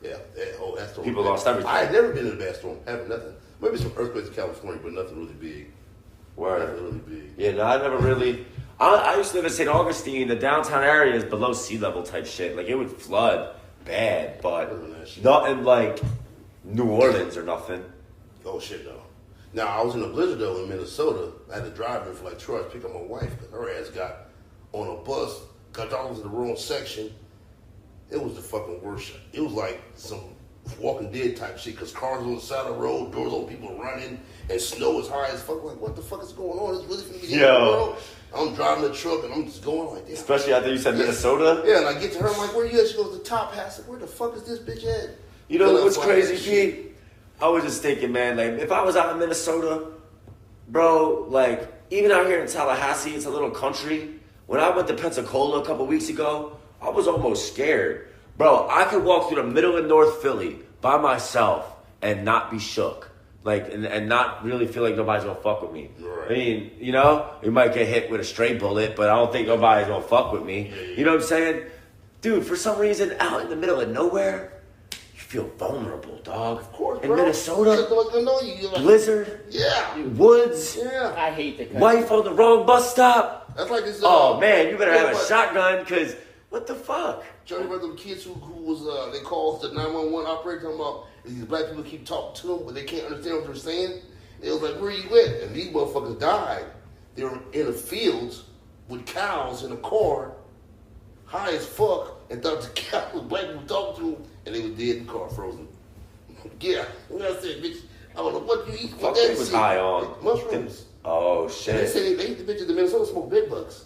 Yeah, that storm. People lost everything. I had never been in a bad storm, having nothing. Maybe some earthquakes in California, but nothing really big. Word. Nothing really big. Yeah, no, I never really. I used to live in St. Augustine. The downtown area is below sea level type shit. Like it would flood bad, but nothing like New Orleans or nothing. Oh shit, no. Now I was in a blizzard though in Minnesota. I had to drive in for like 2 hours to pick up my wife because her ass got on a bus, got down to the wrong section. It was the fucking worst. It was like some Walking Dead type shit because cars on the side of the road, doors open, people running, and snow is high as fuck. Like, what the fuck is going on? It's really finna be the end of the world. I'm driving the truck and I'm just going like this. Especially after you said Minnesota. Yeah, and I get to her, I'm like, where you at? She goes, the top hat. I said, where the fuck is this bitch at? You know Then I what's find crazy, that shit. Pete? I was just thinking, man, like, if I was out in Minnesota, bro, like, even out here in Tallahassee, it's a little country. When I went to Pensacola a couple weeks ago, I was almost scared. Bro, I could walk through the middle of North Philly by myself and not be shook. Like, and not really feel like nobody's gonna fuck with me. Right. I mean, you know, you might get hit with a stray bullet, but I don't think nobody's gonna fuck with me. You know what I'm saying? Dude, for some reason, out in the middle of nowhere, you feel vulnerable, dog. Of course, in bro. Minnesota, I know you. Like, blizzard, yeah. woods, Yeah. I hate the country. wife on the wrong bus stop. That's like this. Oh man, you better have a what? shotgun, cause what the fuck? Johnny about them kids who was they called the 911 operator talking about these black people keep talking to them but they can't understand what they're saying. They was like, where you at? And these motherfuckers died. They were in the fields with cows in a car, high as fuck, and thought the cow was black people talking to them, and they were dead in the car, frozen. Yeah, what I said, bitch, I don't know what you eat. Fuck, that they was shit. high on Mushrooms. Oh And they shit. say they eat the bitches in Minnesota smoke bed bugs.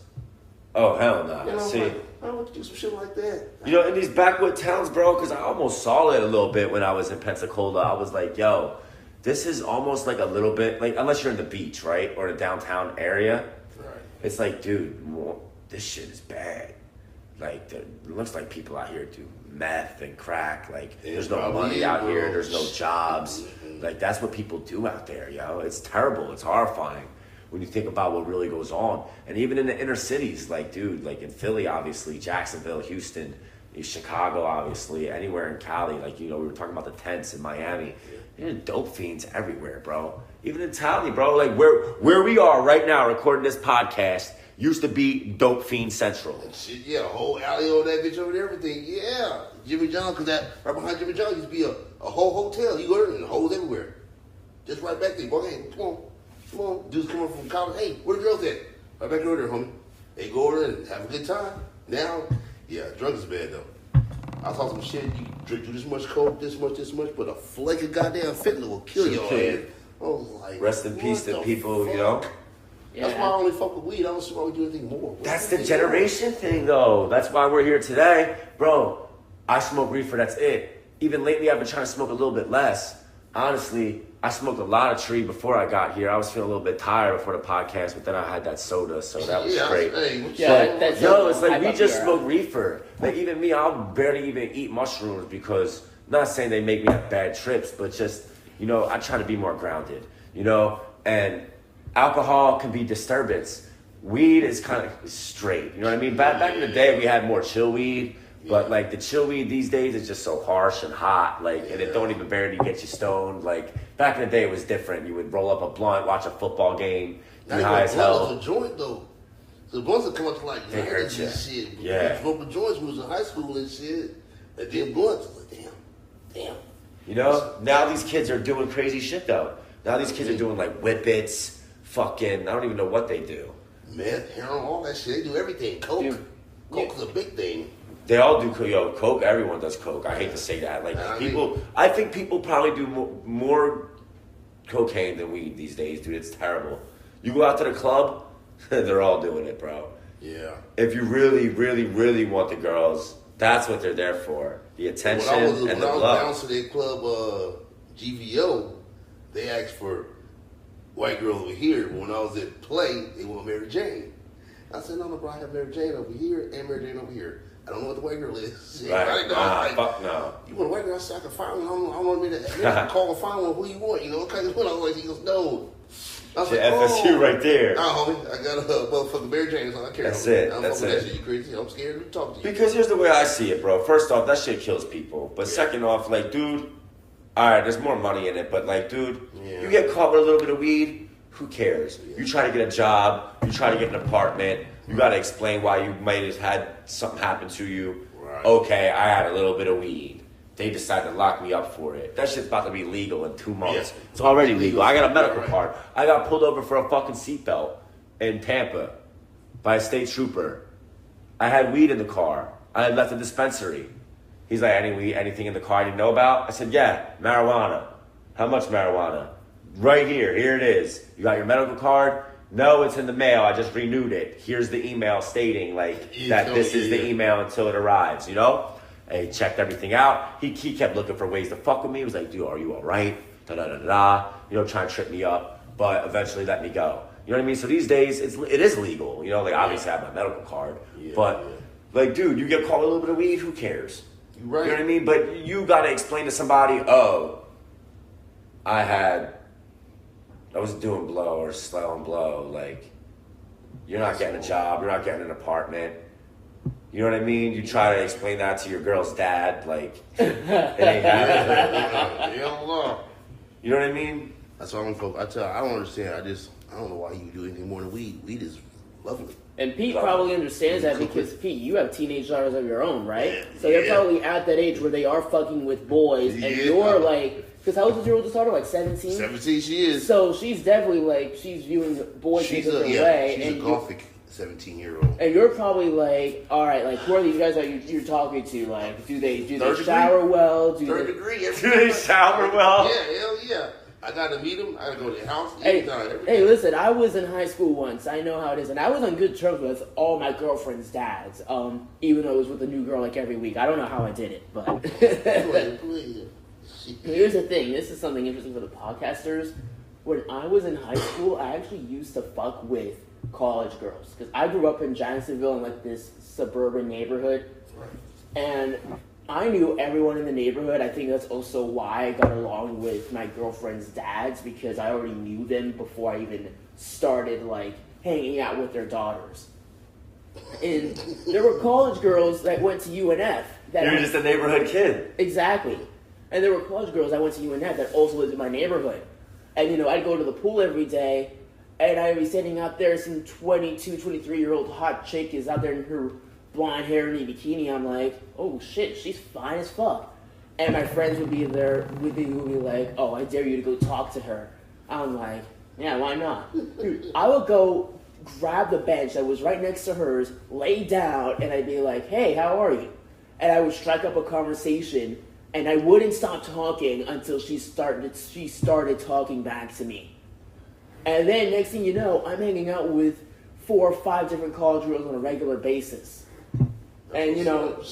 Oh hell no. You know, See. like, I want to do some shit like that. You know, in these backwood towns, bro, because I almost saw it a little bit when I was in Pensacola. I was like, yo, this is almost like a little bit, like, unless you're in the beach, right? Or the downtown area. Right. It's like, dude, this shit is bad. Like, it looks like people out here do meth and crack. Like, there's no probably money is, out bro. here. There's no jobs. Like, that's what people do out there, yo. It's terrible. It's horrifying when you think about what really goes on. And even in the inner cities, like, dude, like in Philly, obviously, Jacksonville, Houston, Chicago, obviously, anywhere in Cali, like, you know, we were talking about the tents in Miami. There's dope fiends everywhere, bro. Even in Tally, bro, like where we are right now recording this podcast used to be Dope Fiend Central. Shit, yeah, a whole alley on that bitch over there, everything. Yeah. Jimmy John, because that right behind Jimmy John used to be a whole hotel. You go there and holes everywhere. Just right back there. Boy, hey, come on. Dudes coming from college. Hey, where the girls at? Right back over there, homie. They go over there and have a good time. Now, Yeah, drugs is bad though. I saw some shit. You drink this much coke, this much, but a flake of goddamn fentanyl will kill your ass. I was like, rest in peace to people, fuck? you know. Yeah. That's why I only fuck with weed. I don't see why we do anything more. That's the generation thing, though. That's why we're here today, bro. I smoke reefer. That's it. Even lately, I've been trying to smoke a little bit less. Honestly, I stroked a lot of tree before I got here. I was feeling a little bit tired before the podcast, but then I had that soda, so that was great. It's like we just smoke reefer. Like even me, I'll barely even eat mushrooms because I'm not saying they make me have bad trips, but just, you know, I try to be more grounded, you know, and alcohol can be disturbance. Weed is kind of straight, you know what I mean? Back in the day, we had more chill weed. But like the chill weed these days is just so harsh and hot, like, and it don't even barely get you stoned. Like back in the day, it was different. You would roll up a blunt, watch a football game, be high as hell. It's a joint though. The blunts that come up to like they hurt you. Shit. Yeah. Smoking joints when we was in high school and shit. And then blunts, like damn. You know, now these kids are doing crazy shit though. Now these kids are doing like whippets, fucking. I don't even know what they do. Meth, heroin, all that shit. They do everything. Coke is a big thing. They all do coke. Everyone does coke. I hate to say that. Like I think people probably do more cocaine than weed these days, dude. It's terrible. You go out to the club, they're all doing it, bro. Yeah. If you really, really, really want the girls, that's what they're there for. The attention and the love. When I was bouncing at club GVO, they asked for white girls over here. When I was at Play, they want Mary Jane. I said, no, bro, I have Mary Jane over here and Mary Jane over here. I don't know what the white girl is. Right. Fuck no. You want a white girl? I said, I can find one. I want me to call and find one. Who you want? You know, kind of. I was like, he goes, no. I was like, FSU right there. Nah, homie, I got a motherfucking Mary Jane. So I care. That's it. I'm That's it. that shit. You crazy? I'm scared to talk to you. Because here's the way I see it, bro. First off, that shit kills people. But second off, like, dude, all right, there's more money in it. But like, dude, you get caught with a little bit of weed, who cares? You try to get a job. You try to get an apartment. You got to explain why you might have had something happen to you. Right. Okay, I had a little bit of weed. They decided to lock me up for it. That shit's about to be legal in 2 months. Yeah. It's already legal. I got a medical card. I got pulled over for a fucking seatbelt in Tampa by a state trooper. I had weed in the car. I had left the dispensary. He's like, any weed, anything in the car I didn't know about? I said, yeah, marijuana. How much marijuana? Right here. Here it is. You got your medical card? No, it's in the mail. I just renewed it. Here's the email stating that this is the email until it arrives, you know? And he checked everything out. He kept looking for ways to fuck with me. He was like, dude, are you all right? Da-da-da-da. You know, trying to trip me up. But eventually let me go. You know what I mean? So these days, it is legal. You know, like obviously I have my medical card. But like, dude, you get caught with a little bit of weed, who cares? You're right. You know what I mean? But you got to explain to somebody, I was doing blow or selling blow. Like, you're not getting a job. You're not getting an apartment. You know what I mean? You try to explain that to your girl's dad. Like, it ain't happening. You know what I mean? That's why I don't understand. I don't know why you do anything more than weed. Weed is lovely. And Pete probably understands that because, Pete, you have teenage daughters of your own, right? So they're probably at that age where they are fucking with boys. And you're like... Because how old is your oldest daughter? Like 17? 17 she is. So she's definitely like, she's viewing boys in a different way. She's a gothic 17-year-old. And you're probably like, all right, like who are these guys that you're talking to? Like, do they shower well? Third degree. Do they shower well? Yeah, hell yeah. I got to meet them. I got to go to their house. Hey, listen, I was in high school once. I know how it is. And I was on good terms with all my girlfriend's dads, even though it was with a new girl like every week. I don't know how I did it, but... Here's the thing. This is something interesting for the podcasters. When I was in high school, I actually used to fuck with college girls. Because I grew up in Jacksonville in like this suburban neighborhood. And I knew everyone in the neighborhood. I think that's also why I got along with my girlfriend's dads. Because I already knew them before I even started like hanging out with their daughters. And there were college girls that went to UNF. You're just a neighborhood kid. Exactly. And there were college girls that went to UNF that also lived in my neighborhood. And, you know, I'd go to the pool every day, and I'd be standing out there, some 22, 23-year-old hot chick is out there in her blonde hair and a bikini. I'm like, oh, shit, she's fine as fuck. And my friends would be there, would be like, oh, I dare you to go talk to her. I'm like, yeah, why not? Dude, I would go grab the bench that was right next to hers, lay down, and I'd be like, hey, how are you? And I would strike up a conversation, and I wouldn't stop talking until she started talking back to me. And then next thing you know, I'm hanging out with 4 or 5 different college girls on a regular basis. And you know,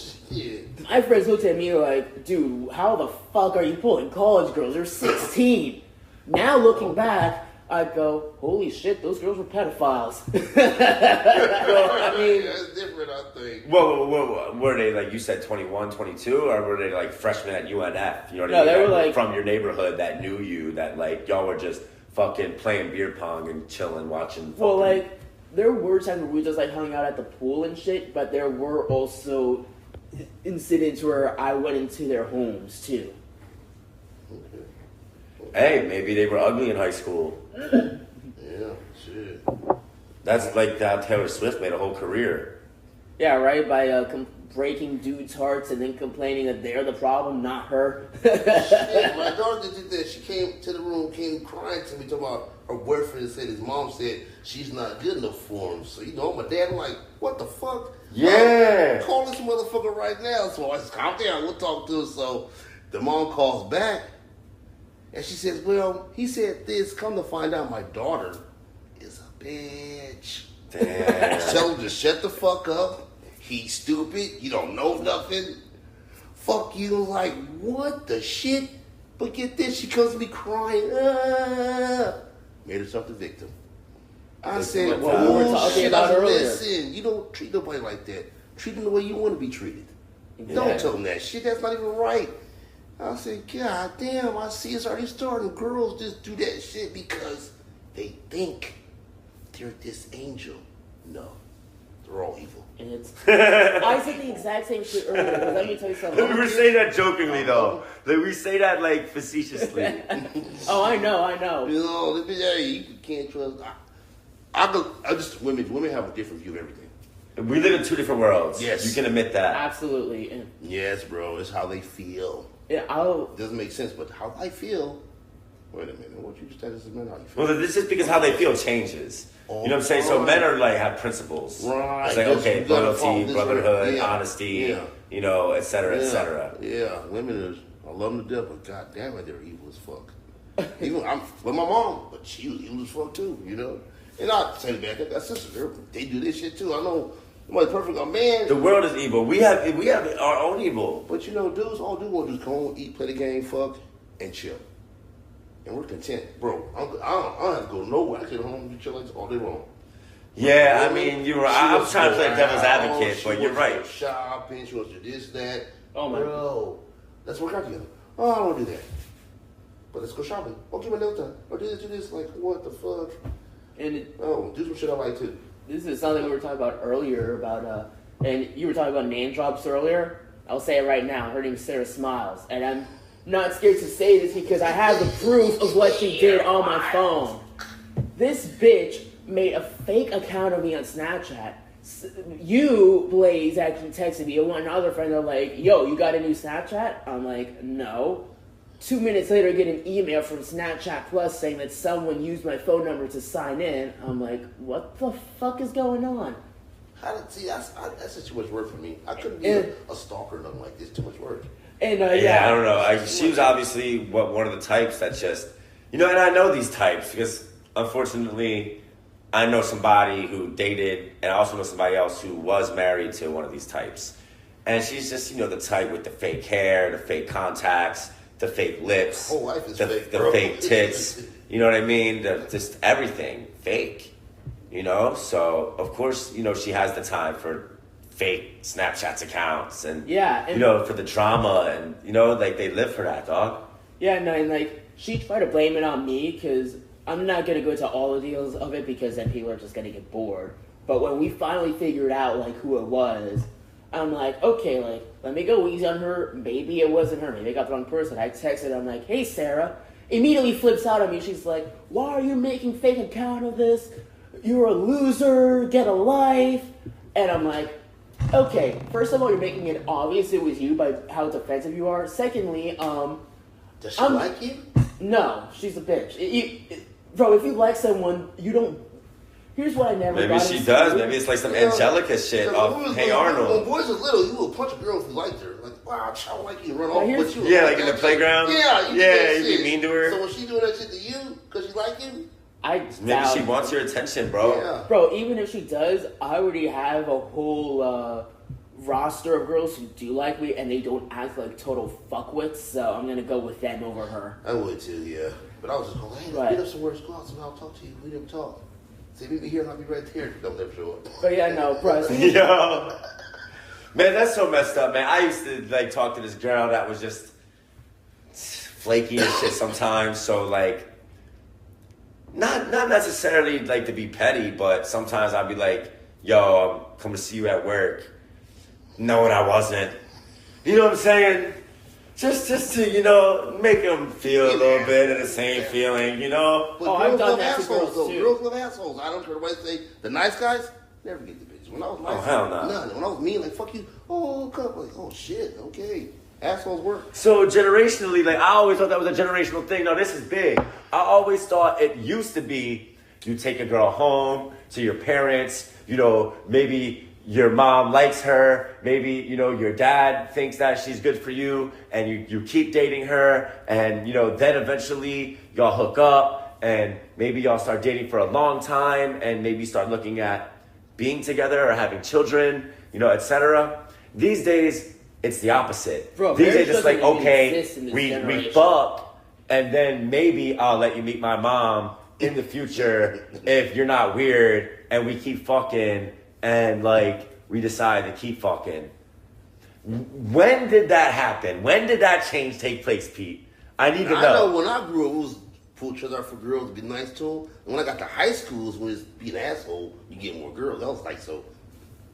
my friends looked at me like, dude, how the fuck are you pulling college girls? They're 16. Now looking back, I'd go, holy shit, those girls were pedophiles. I mean, that's different, I think. Whoa, were they like, you said 21, 22, or were they like freshmen at UNF? You know what I mean? No, they were like from your neighborhood that knew you, that like y'all were just fucking playing beer pong and chilling, watching. Well, like, there were times where we just like hung out at the pool and shit, but there were also incidents where I went into their homes too. Okay. Hey, maybe they were ugly in high school. Yeah, shit. That's like how Taylor Swift made a whole career. Yeah, right? By breaking dudes' hearts and then complaining that they're the problem, not her. Shit, my daughter did that. She came to the room, came crying to me, talking about her boyfriend said his mom said she's not good enough for him. So, you know, my dad, I'm like, what the fuck? Yeah. Call this motherfucker right now. So I said, calm down, we'll talk to her. So the mom calls back. And she says, well, he said this. Come to find out, my daughter is a bitch. Damn. Tell him to shut the fuck up. He's stupid. You don't know nothing. Fuck you. I'm like, what the shit? But get this. She comes to me crying. Made herself the victim. I said, what we were talking about earlier. Listen, you don't treat nobody like that. Treat them the way you want to be treated. Yeah. Don't tell them that shit. That's not even right. I said, God damn, I see it's already starting. Girls just do that shit because they think they're this angel. No, they're all evil. And it's, I said the exact same shit earlier, but let me tell you something. We were saying that jokingly though. Like we say that like facetiously. Oh, I know. You know, hey, you can't trust. I just women have a different view of everything. We live in 2 different worlds. Yes. You can admit that. Absolutely. And Yes, bro, it's how they feel. yeah, It doesn't make sense, but how I feel. Wait a minute, what you just said is men how you feel. Well, this is because how they feel changes. You know what I'm saying? So men are like have principles. Right. It's like, Yes, okay, you gotta follow loyalty, this brotherhood, way. Yeah. honesty, Yeah. you know, et cetera, et cetera. Yeah, women is, I love them to death, but god damn it, they're evil as fuck. Even I'm with my mom, but she was evil as fuck too, you know. And I say back, I got sisters, they do this shit too. I know nobody's perfect, a man. The world is evil. We have our own evil. But you know, dudes, all dudes want to do is come home, eat, play the game, fuck, and chill. And we're content. Bro, I don't have to go nowhere. I can home and chill like this all day long. Yeah, I mean, I'm trying to play devil's advocate, She but you're wants to right. go shopping, she wants to do this, that. Oh, my. Bro, let's work out together. Oh, I don't want to do that. But let's go shopping. Oh, give me nail time. Or do this. Like, what the fuck? and Oh, do some shit I like too. this is something we were talking about earlier about, and you were talking about name drops earlier. I'll say it right now. Her name's Sarah Smiles, and I'm not scared to say this because I have the proof of what she did on my phone. This bitch made a fake account of me on Snapchat. You, Blaise, actually texted me. And one other friend are like, yo, you got a new Snapchat? I'm like, no. 2 minutes later, I get an email from Snapchat Plus saying that someone used my phone number to sign in. I'm like, what the fuck is going on? That's just too much work for me. I couldn't be a stalker or nothing like this. Too much work. And Yeah, I don't know. She was obviously one of the types that just, you know, and I know these types because unfortunately I know somebody who dated and I also know somebody else who was married to one of these types. And she's just, you know, the type with the fake hair, the fake contacts, the fake lips, Whole life is the fake, the bro. fake tits. You know what I mean? Just everything fake, you know? So, of course, you know, she has the time for fake Snapchat accounts and, Yeah, and- you know, for the drama and, you know, like they live for that, dog. Yeah, no, and like, she tried to blame it on me because I'm not going to go into all the details of it because then people are just going to get bored. But when we finally figured out, like, who it was, I'm like, okay, like, let me go easy on her. Maybe it wasn't her. Maybe I got the wrong person. I texted, I'm like, hey, Sarah. Immediately flips out on me. She's like, why are you making fake account of this? You're a loser. Get a life. And I'm like, okay, first of all, you're making it obvious it was you by how defensive you are. Secondly, Does she like you? no, she's a bitch. Bro, if you like someone, you don't Here's what I never. Maybe got she into. does. Maybe it's like some Angelica shit of Hey Arnold. When boys was little, you would punch a girl if you liked her. Like, wow, I like you, run off. But you like in the playground. Yeah, you'd be mean to her. So when she doing that shit to you because she like you, maybe she wants your attention, bro. Yeah. Bro, even if she does, I already have a whole roster of girls who do like me, and they don't act like total fuckwits. So I'm gonna go with them over her. I would too, yeah. But I was just going, hey, let's get up somewhere, let's go out, and I'll talk to you. We didn't talk. Say, meet me here, and I'll be right there. Don't never show up. But yeah, no, bro. Yo. Man, that's so messed up, man. I used to, like, talk to this girl that was just flaky and shit sometimes. So, like, not necessarily, like, to be petty, but sometimes I'd be like, yo, I'm coming to see you at work. Knowing I wasn't. You know what I'm saying? Just to, you know, make them feel a little bit of the same feeling, you know? But I've done love that to assholes, girls, though. too. Girls love assholes. I don't care what they say. The nice guys never get the bitch. When I was nice, hell no. none. When I was mean, like, fuck you. Oh, come like, oh, shit, okay. Assholes work. So generationally, like, I always thought that was a generational thing. No, this is big. I always thought it used to be you take a girl home to your parents, you know, maybe your mom likes her, maybe, you know, your dad thinks that she's good for you, and you keep dating her, and, you know, then eventually y'all hook up, and maybe y'all start dating for a long time, and maybe start looking at being together or having children, you know, etc. These days, it's the opposite. Bro, these days, it's doesn't like, even okay, exist in this we generation. fuck, and then maybe I'll let you meet my mom in the future if you're not weird, and we keep fucking, and, like, we decide to keep fucking. When did that happen? When did that change take place, Pete? I need to know. I know when I grew up, it was pull each other out for girls to be nice to them. And when I got to high school, is when it's being an asshole, you get more girls. That was like, so,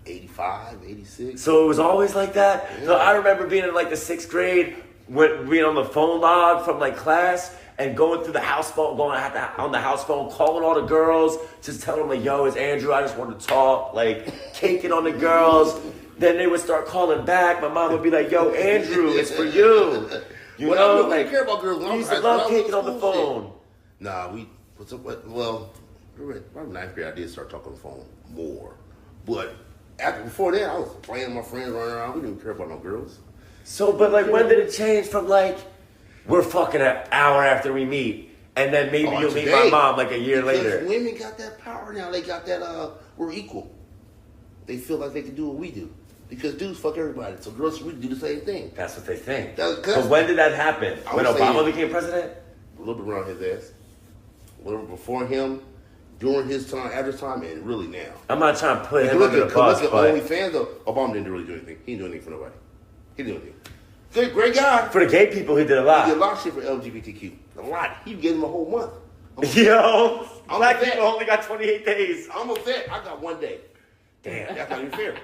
85, 86. So it was always like that? Yeah. So I remember being in, like, the 6th grade, being on the phone log from, like, class, and going through the house phone, on the house phone, calling all the girls, just telling them, like, yo, it's Andrew, I just want to talk, like, caking on the girls. Then they would start calling back. My mom would be like, yo, Andrew, it's for you. You know, we didn't care about girls. We used to love caking on the phone. Nah, well, probably 9th grade, I did start talking on the phone more. But before that, I was playing with my friends, running around. We didn't care about no girls. So, but, like, when did it change from, like, we're fucking an hour after we meet, and then maybe you'll meet my mom like a year later? Women got that power now. They got that, we're equal. They feel like they can do what we do. Because dudes fuck everybody. So girls should do the same thing. That's what they think. So when did that happen? When Obama became president? A little bit around his ass. A little before him, during his time, after his time, and really now. I'm not trying to put him under the bus, but OnlyFans, though, Obama didn't really do anything. He didn't do anything for nobody. He didn't do anything. Good, great guy. For the gay people, he did a lot. He did a lot of shit for LGBTQ. A lot. He gave them a whole month. Yo, black people only got 28 days. I'm a vet. I got 1 day. Damn. That's not even fair.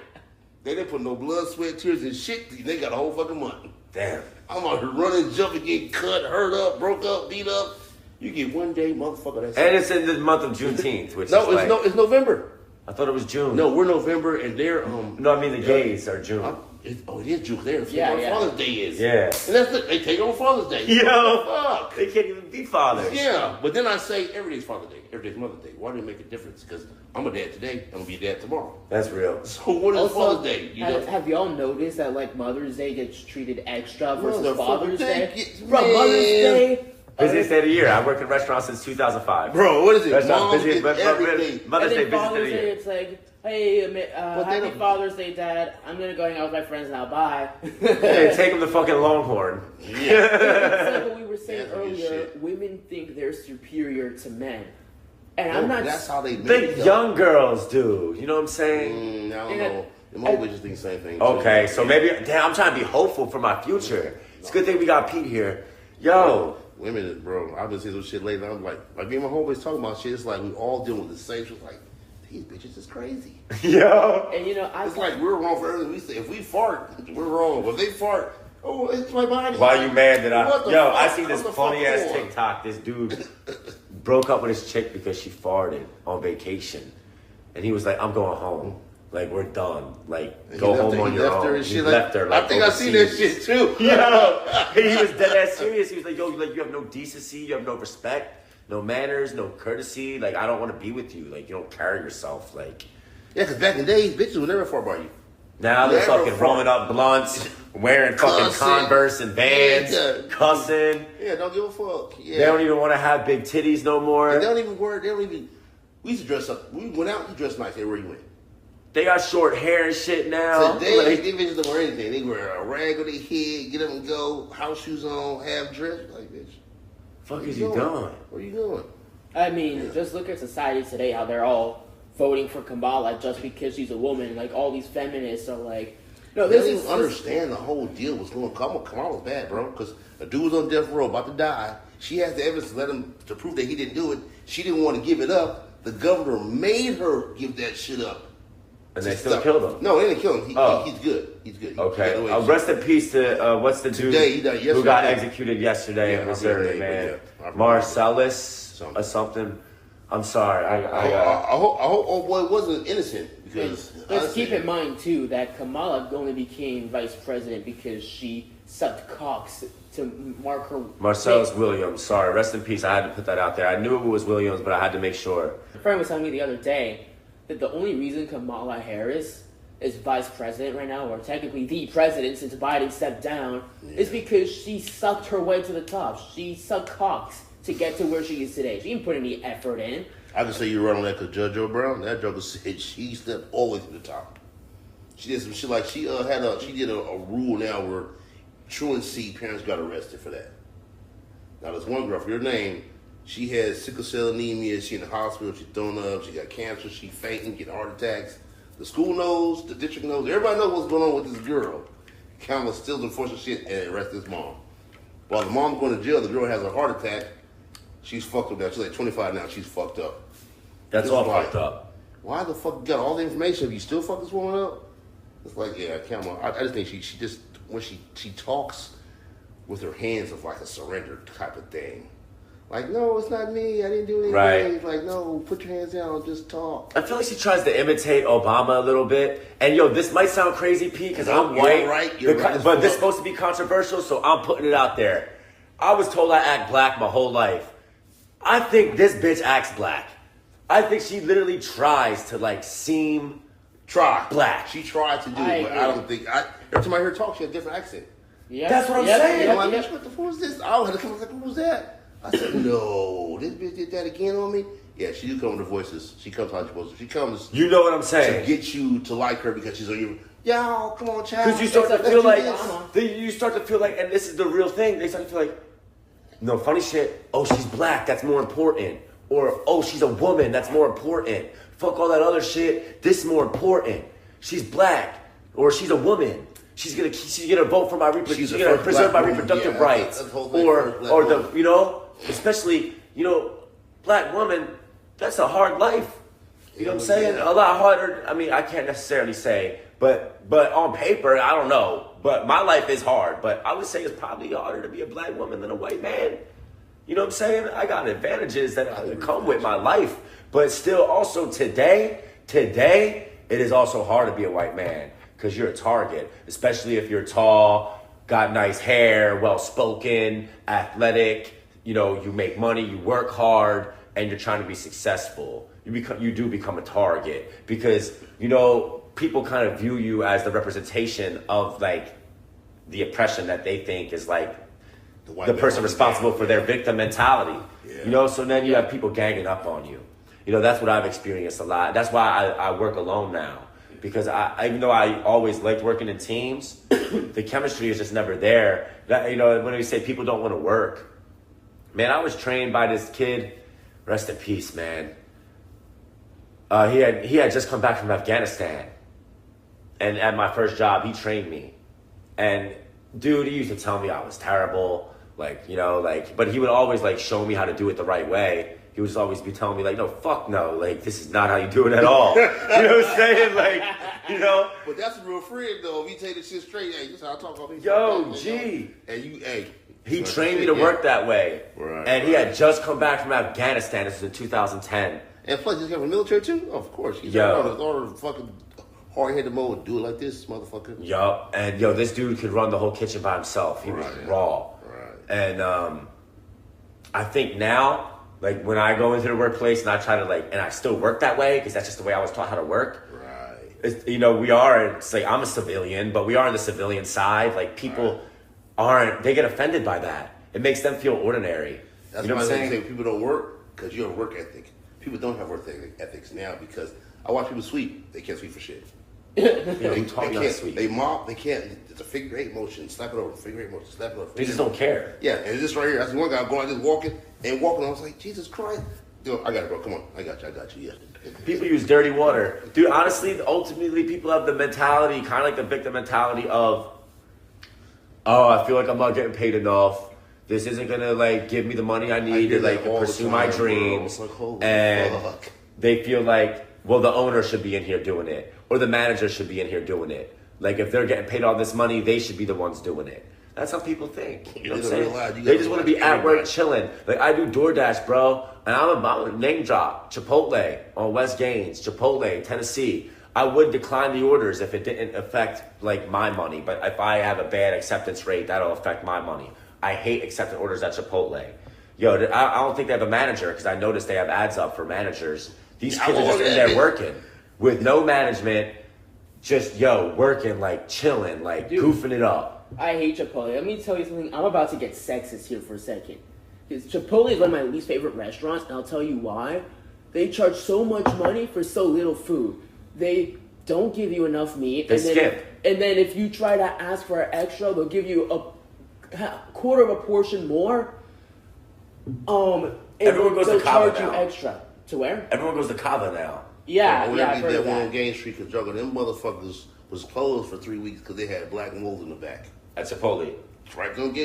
They didn't put no blood, sweat, tears, and shit. They got a whole fucking month. Damn. I'm out here running, jumping, getting cut, hurt up, broke up, beat up. You get 1 day, motherfucker. That's And it. it's in the month of Juneteenth, which No, is it's November. I thought it was June. No, we're November, and they're No, I mean the gays are June. it is June. They're Yeah. Father's Day is. Yeah. And that's they take on Father's Day. Yo, Fuck. they can't even be fathers. Yeah, but then I say every day's Father's Day, every day's Mother's Day. Why do it make a difference? Because I'm a dad today, I'm gonna be a dad tomorrow. That's real. So what is Also, Father's Day? You know? have y'all noticed that like Mother's Day gets treated extra versus Motherfucker, Father's Day? Bro, man. Mother's Day. Busiest day of the year. I work in restaurants since 2005. Bro, what is it? Restaurants Moms busiest, get everything. Mother's And Day, then busiest day of Father's the Day, year. it's like, hey, they happy don't- Father's Day, Dad. I'm gonna go hang out with my friends now. Bye. Hey, take them to fucking Longhorn. It's like what we were saying That's some good earlier. shit. Women think they're superior to men, and No, I'm not. That's how they make The it. young girls do. You know what I'm saying? I don't And know. The old bitches think the same thing. Okay, too. so maybe, damn, I'm trying to be hopeful for my future. It's a good thing we got Pete here. Yo, Women, bro, I've been seeing some shit lately. I'm like me and my homeboys talking about shit. It's like we all dealing with the same shit. Like, these bitches is crazy. yo. And you know, It's like we're wrong for everything we say. If we fart, we're wrong. But if they fart, oh, it's my body. Why you mad that What the Yo, fuck? I see this What the funny fuck ass on? TikTok. This dude broke up with his chick because she farted on vacation. And he was like, I'm going home. Like, we're done. Like, And go he left home her- on he your left her own. and He shit left her. Like, I think I seen that overseas. shit too. Yo, he was dead ass serious. He was like, yo, you have no decency, you have no respect. no manners, no courtesy. Like, I don't want to be with you. Like, you don't carry yourself. Like, Yeah, because back in the days, bitches would never fought about you. now they're Never fucking rolling up blunts, wearing fucking Cussing. Converse and Vans, Yeah. cussing. Yeah, don't give a fuck. Yeah. They don't even want to have big titties no more. And they don't even wear. They don't even. We used to dress up. We went out. You dressed nice everywhere you went. They got short hair and shit now. Today, Like, they bitches don't wear anything. They wear a rag on their head, get up and go, house shoes on, half dressed. Like, bitch. fuck Where is you going? doing? Where you going? I mean, just look at society today, how they're all voting for Kamala just because she's a woman. Like, all these feminists are like, no, They this don't is... even understand the whole deal. What's going on? Kamala's bad, bro. Because a dude was on death row about to die. She has the evidence to let him to prove that he didn't do it. She didn't want to give it up. The governor made her give that shit up. And they still killed him. No, they didn't kill him. Oh. He's good. He's good. He Okay. got away. Rest in peace to what's the dude Today, he died yesterday. who got executed yesterday Yeah, in I forget Missouri, his name, man. but yeah, I Marcellus remember. or something. I'm sorry. I hope old boy wasn't innocent because Let's keep in mind, too, that Kamala only became vice president because she sucked cocks to mark her... Marcellus Williams. Sorry. Rest in peace. I had to put that out there. I knew it was Williams, but I had to make sure. A friend was telling me the other day that the only reason Kamala Harris is vice president right now, or technically the president since Biden stepped down, is because she sucked her way to the top. She sucked cocks to get to where she is today. She didn't put any effort in. I can say you're right on that because Judge Joe Brown, that joker said she stepped all the way to the top. She did some shit like she did a rule now where truancy parents got arrested for that. Now there's one girl for your name. She has sickle cell anemia. She in the hospital. She thrown up. She got cancer. She fainting, getting heart attacks. The school knows. The district knows. Everybody knows what's going on with this girl. Kamala still enforcing shit and arrest his mom. While the mom's going to jail, the girl has a heart attack. She's fucked up now. She's like 25 now. She's fucked up. That's This all is why. fucked up. Why the fuck you got all the information? If you still fuck this woman up? It's like, yeah, Kamala. I just think she just when she talks with her hands of like a surrender type of thing. Like, no, it's not me. I didn't do anything. Right. Like, no, put your hands down. Just talk. I feel like she tries to imitate Obama a little bit. And yo, this might sound crazy, P, because I'm You're white. right, you're right as But this is fuck. supposed to be controversial, so I'm putting it out there. I was told I act black my whole life. I think this bitch acts black. I think she literally tries to like seem black. She tried to do I it, but agree. I don't think. Every time I hear her talk, she has a different accent. Yep, That's what I'm yep, saying. yep, I'm like, yep. bitch, what the fuck is this? I had to come. I was like, who was that? I said, no, this bitch did that again on me. Yeah, she do come with the voices. She comes how she's supposed to. She comes You know what I'm to saying? get you to like her because she's on your. Y'all, come on, child. Because you start to Let's feel do like this. you start to feel like, and this is the real thing. They start to feel like, no funny shit. Oh, she's black. That's more important. Or oh, she's a woman. That's more important. Fuck all that other shit. This is more important. She's black, or she's a woman. She's gonna vote for my She's the she's gonna first preserve my black woman. reproductive Yeah, rights, that's the whole thing, or first black or the woman. especially black woman. That's a hard life. You know what I'm saying? A lot harder. I mean, I can't necessarily say, but on paper, I don't know. But my life is hard. But I would say it's probably harder to be a black woman than a white man. You know what I'm saying? I got advantages that come with my life. But still, also today, it is also hard to be a white man because you're a target, especially if you're tall, got nice hair, well-spoken, athletic. You make money, you work hard, and you're trying to be successful. You do become a target because people kind of view you as the representation of like the oppression that they think is like the person responsible for their victim mentality. Yeah. So then you have people ganging up on you. That's what I've experienced a lot. That's why I work alone now because even though I always liked working in teams, the chemistry is just never there. When we say people don't want to work, man, I was trained by this kid. Rest in peace, man. He had just come back from Afghanistan, and at my first job, he trained me. And dude, he used to tell me I was terrible, but he would always show me how to do it the right way. He would always be telling me no, fuck no, this is not how you do it at all. You know what I'm saying? But that's a real friend though. If you take this shit straight, hey, this is how I talk. He trained me to work that way. Right, and he had just come back from Afghanistan. This was in 2010. And plus, he's got from the military too. Oh, of course, he's all the fucking hard-headed mode. Do it like this, motherfucker. Yup. And this dude could run the whole kitchen by himself. He was raw. Right. And I think now, Like when I go into the workplace and I try to and I still work that way because that's just the way I was taught how to work. Right. It's, it's like I'm a civilian, but we are on the civilian side. Like people they get offended by that. It makes them feel ordinary. That's what why I'm I say saying? people don't work because you have a work ethic. People don't have work ethics now because I watch people sweep. They can't sweep for shit. They can't sweep. They mop. They can't. It's a figure eight motion. Slap it over. Figure eight motion. Slap it over. They just don't care. Yeah, and this right here. I see one guy going, just walking. I was like, Jesus Christ. Yo, I got it, bro. Come on. I got you. Yeah. People use dirty water. Dude, honestly, ultimately, people have the mentality, kind of like the victim mentality of, oh, I feel like I'm not getting paid enough. This isn't going to, give me the money I need to, pursue my dreams. Like, and fuck. they feel like, well, the owner should be in here doing it. Or the manager should be in here doing it. Like, if they're getting paid all this money, they should be the ones doing it. That's how people think. You know what I'm saying? They just want to be at work chilling. Like, I do DoorDash, bro. And I'm a name drop. Chipotle on West Gaines. Chipotle, Tennessee. I would decline the orders if it didn't affect, my money. But if I have a bad acceptance rate, that'll affect my money. I hate accepting orders at Chipotle. Yo, I don't think they have a manager because I noticed they have ads up for managers. These kids are just in there working with no management, just, working, chilling, goofing it up. I hate Chipotle. Let me tell you something. I'm about to get sexist here for a second. Because Chipotle is one of my least favorite restaurants, and I'll tell you why. They charge so much money for so little food. They don't give you enough meat. They skip. And then if you try to ask for an extra, they'll give you a quarter of a portion more. Everyone goes to Cava charge you extra. To where? Everyone goes to Cava now. Yeah, whenever I've you heard did of one that. on Gaines Street, because Juggle, them motherfuckers was closed for 3 weeks because they had black mold in the back. At Chipotle. Right at Jimmy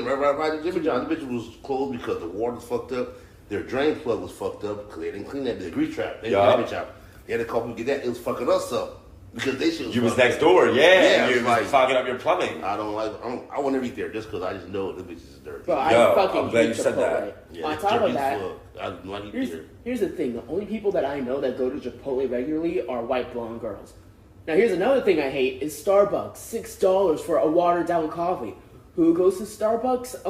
John. The bitch was closed because the water's fucked up. Their drain plug was fucked up because they didn't clean that. The grease trap. They didn't bitch out. They had to call people to get that. It was fucking us up. Because they shit was You was next door, yeah. You like, was clogging up your plumbing. I want to eat there just because I just know the bitch is dirty. But I'm glad you said that. Yeah, On top of that, here's the thing. The only people that I know that go to Chipotle regularly are white blonde girls. Now, here's another thing I hate is Starbucks. $6 for a watered down coffee. Who goes to Starbucks?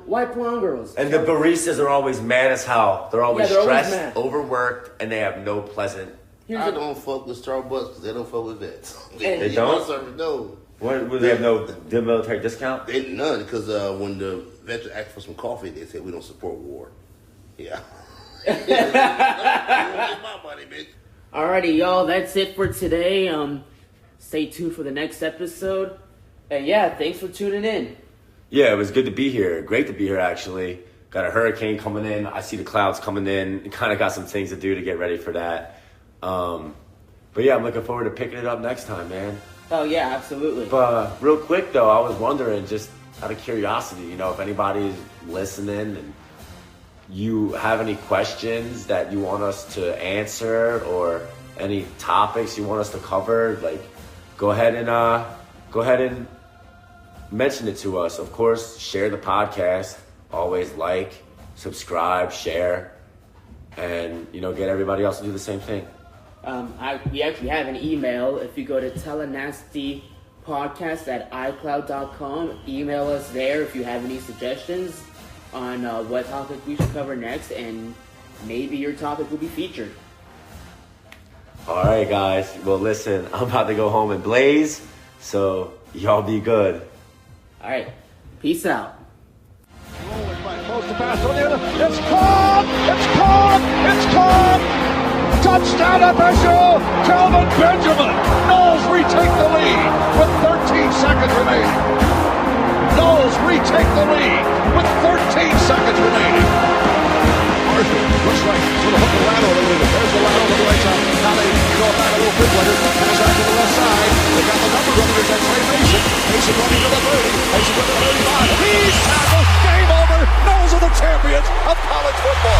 White blonde girls. And the baristas are always mad as hell. They're always stressed, mad. Overworked, and they have no pleasant. I don't fuck with Starbucks because they don't fuck with vets. They don't? No. What, they have no military discount? None, because when the vets asked for some coffee, they said we don't support war. Yeah. Get my money, bitch. Alrighty, y'all. That's it for today. Stay tuned for the next episode. And yeah, thanks for tuning in. Yeah, it was good to be here. Great to be here, actually. Got a hurricane coming in. I see the clouds coming in. Kind of got some things to do to get ready for that. But yeah, I'm looking forward to picking it up next time, man. Oh yeah, absolutely. But real quick though, I was wondering, just out of curiosity, if anybody's listening and you have any questions that you want us to answer or any topics you want us to cover, go ahead and mention it to us. Of course, share the podcast. Always subscribe, share, and get everybody else to do the same thing. We actually have an email. If you go to tallanasty@icloud.com, email us there if you have any suggestions on what topic we should cover next, and maybe your topic will be featured. All right, guys. Well, listen, I'm about to go home and Blaise, so y'all be good. All right. Peace out. Rolling by close to pass on the other. It's caught! It's caught! It's caught! Touchdown FSU! Calvin Benjamin! Knowles retake the lead with 13 seconds remaining. Knowles retake the lead with 13 seconds remaining. Marshall looks like sort of hook the lateral a little bit. There's the lateral to the right side. Now they go back a little bit later. Pass out to the left side. They got the number runners. That's Trey Mason. Mason running to the 30. Mason to the 35. He's tackled. Game over. Knowles are the champions of college football.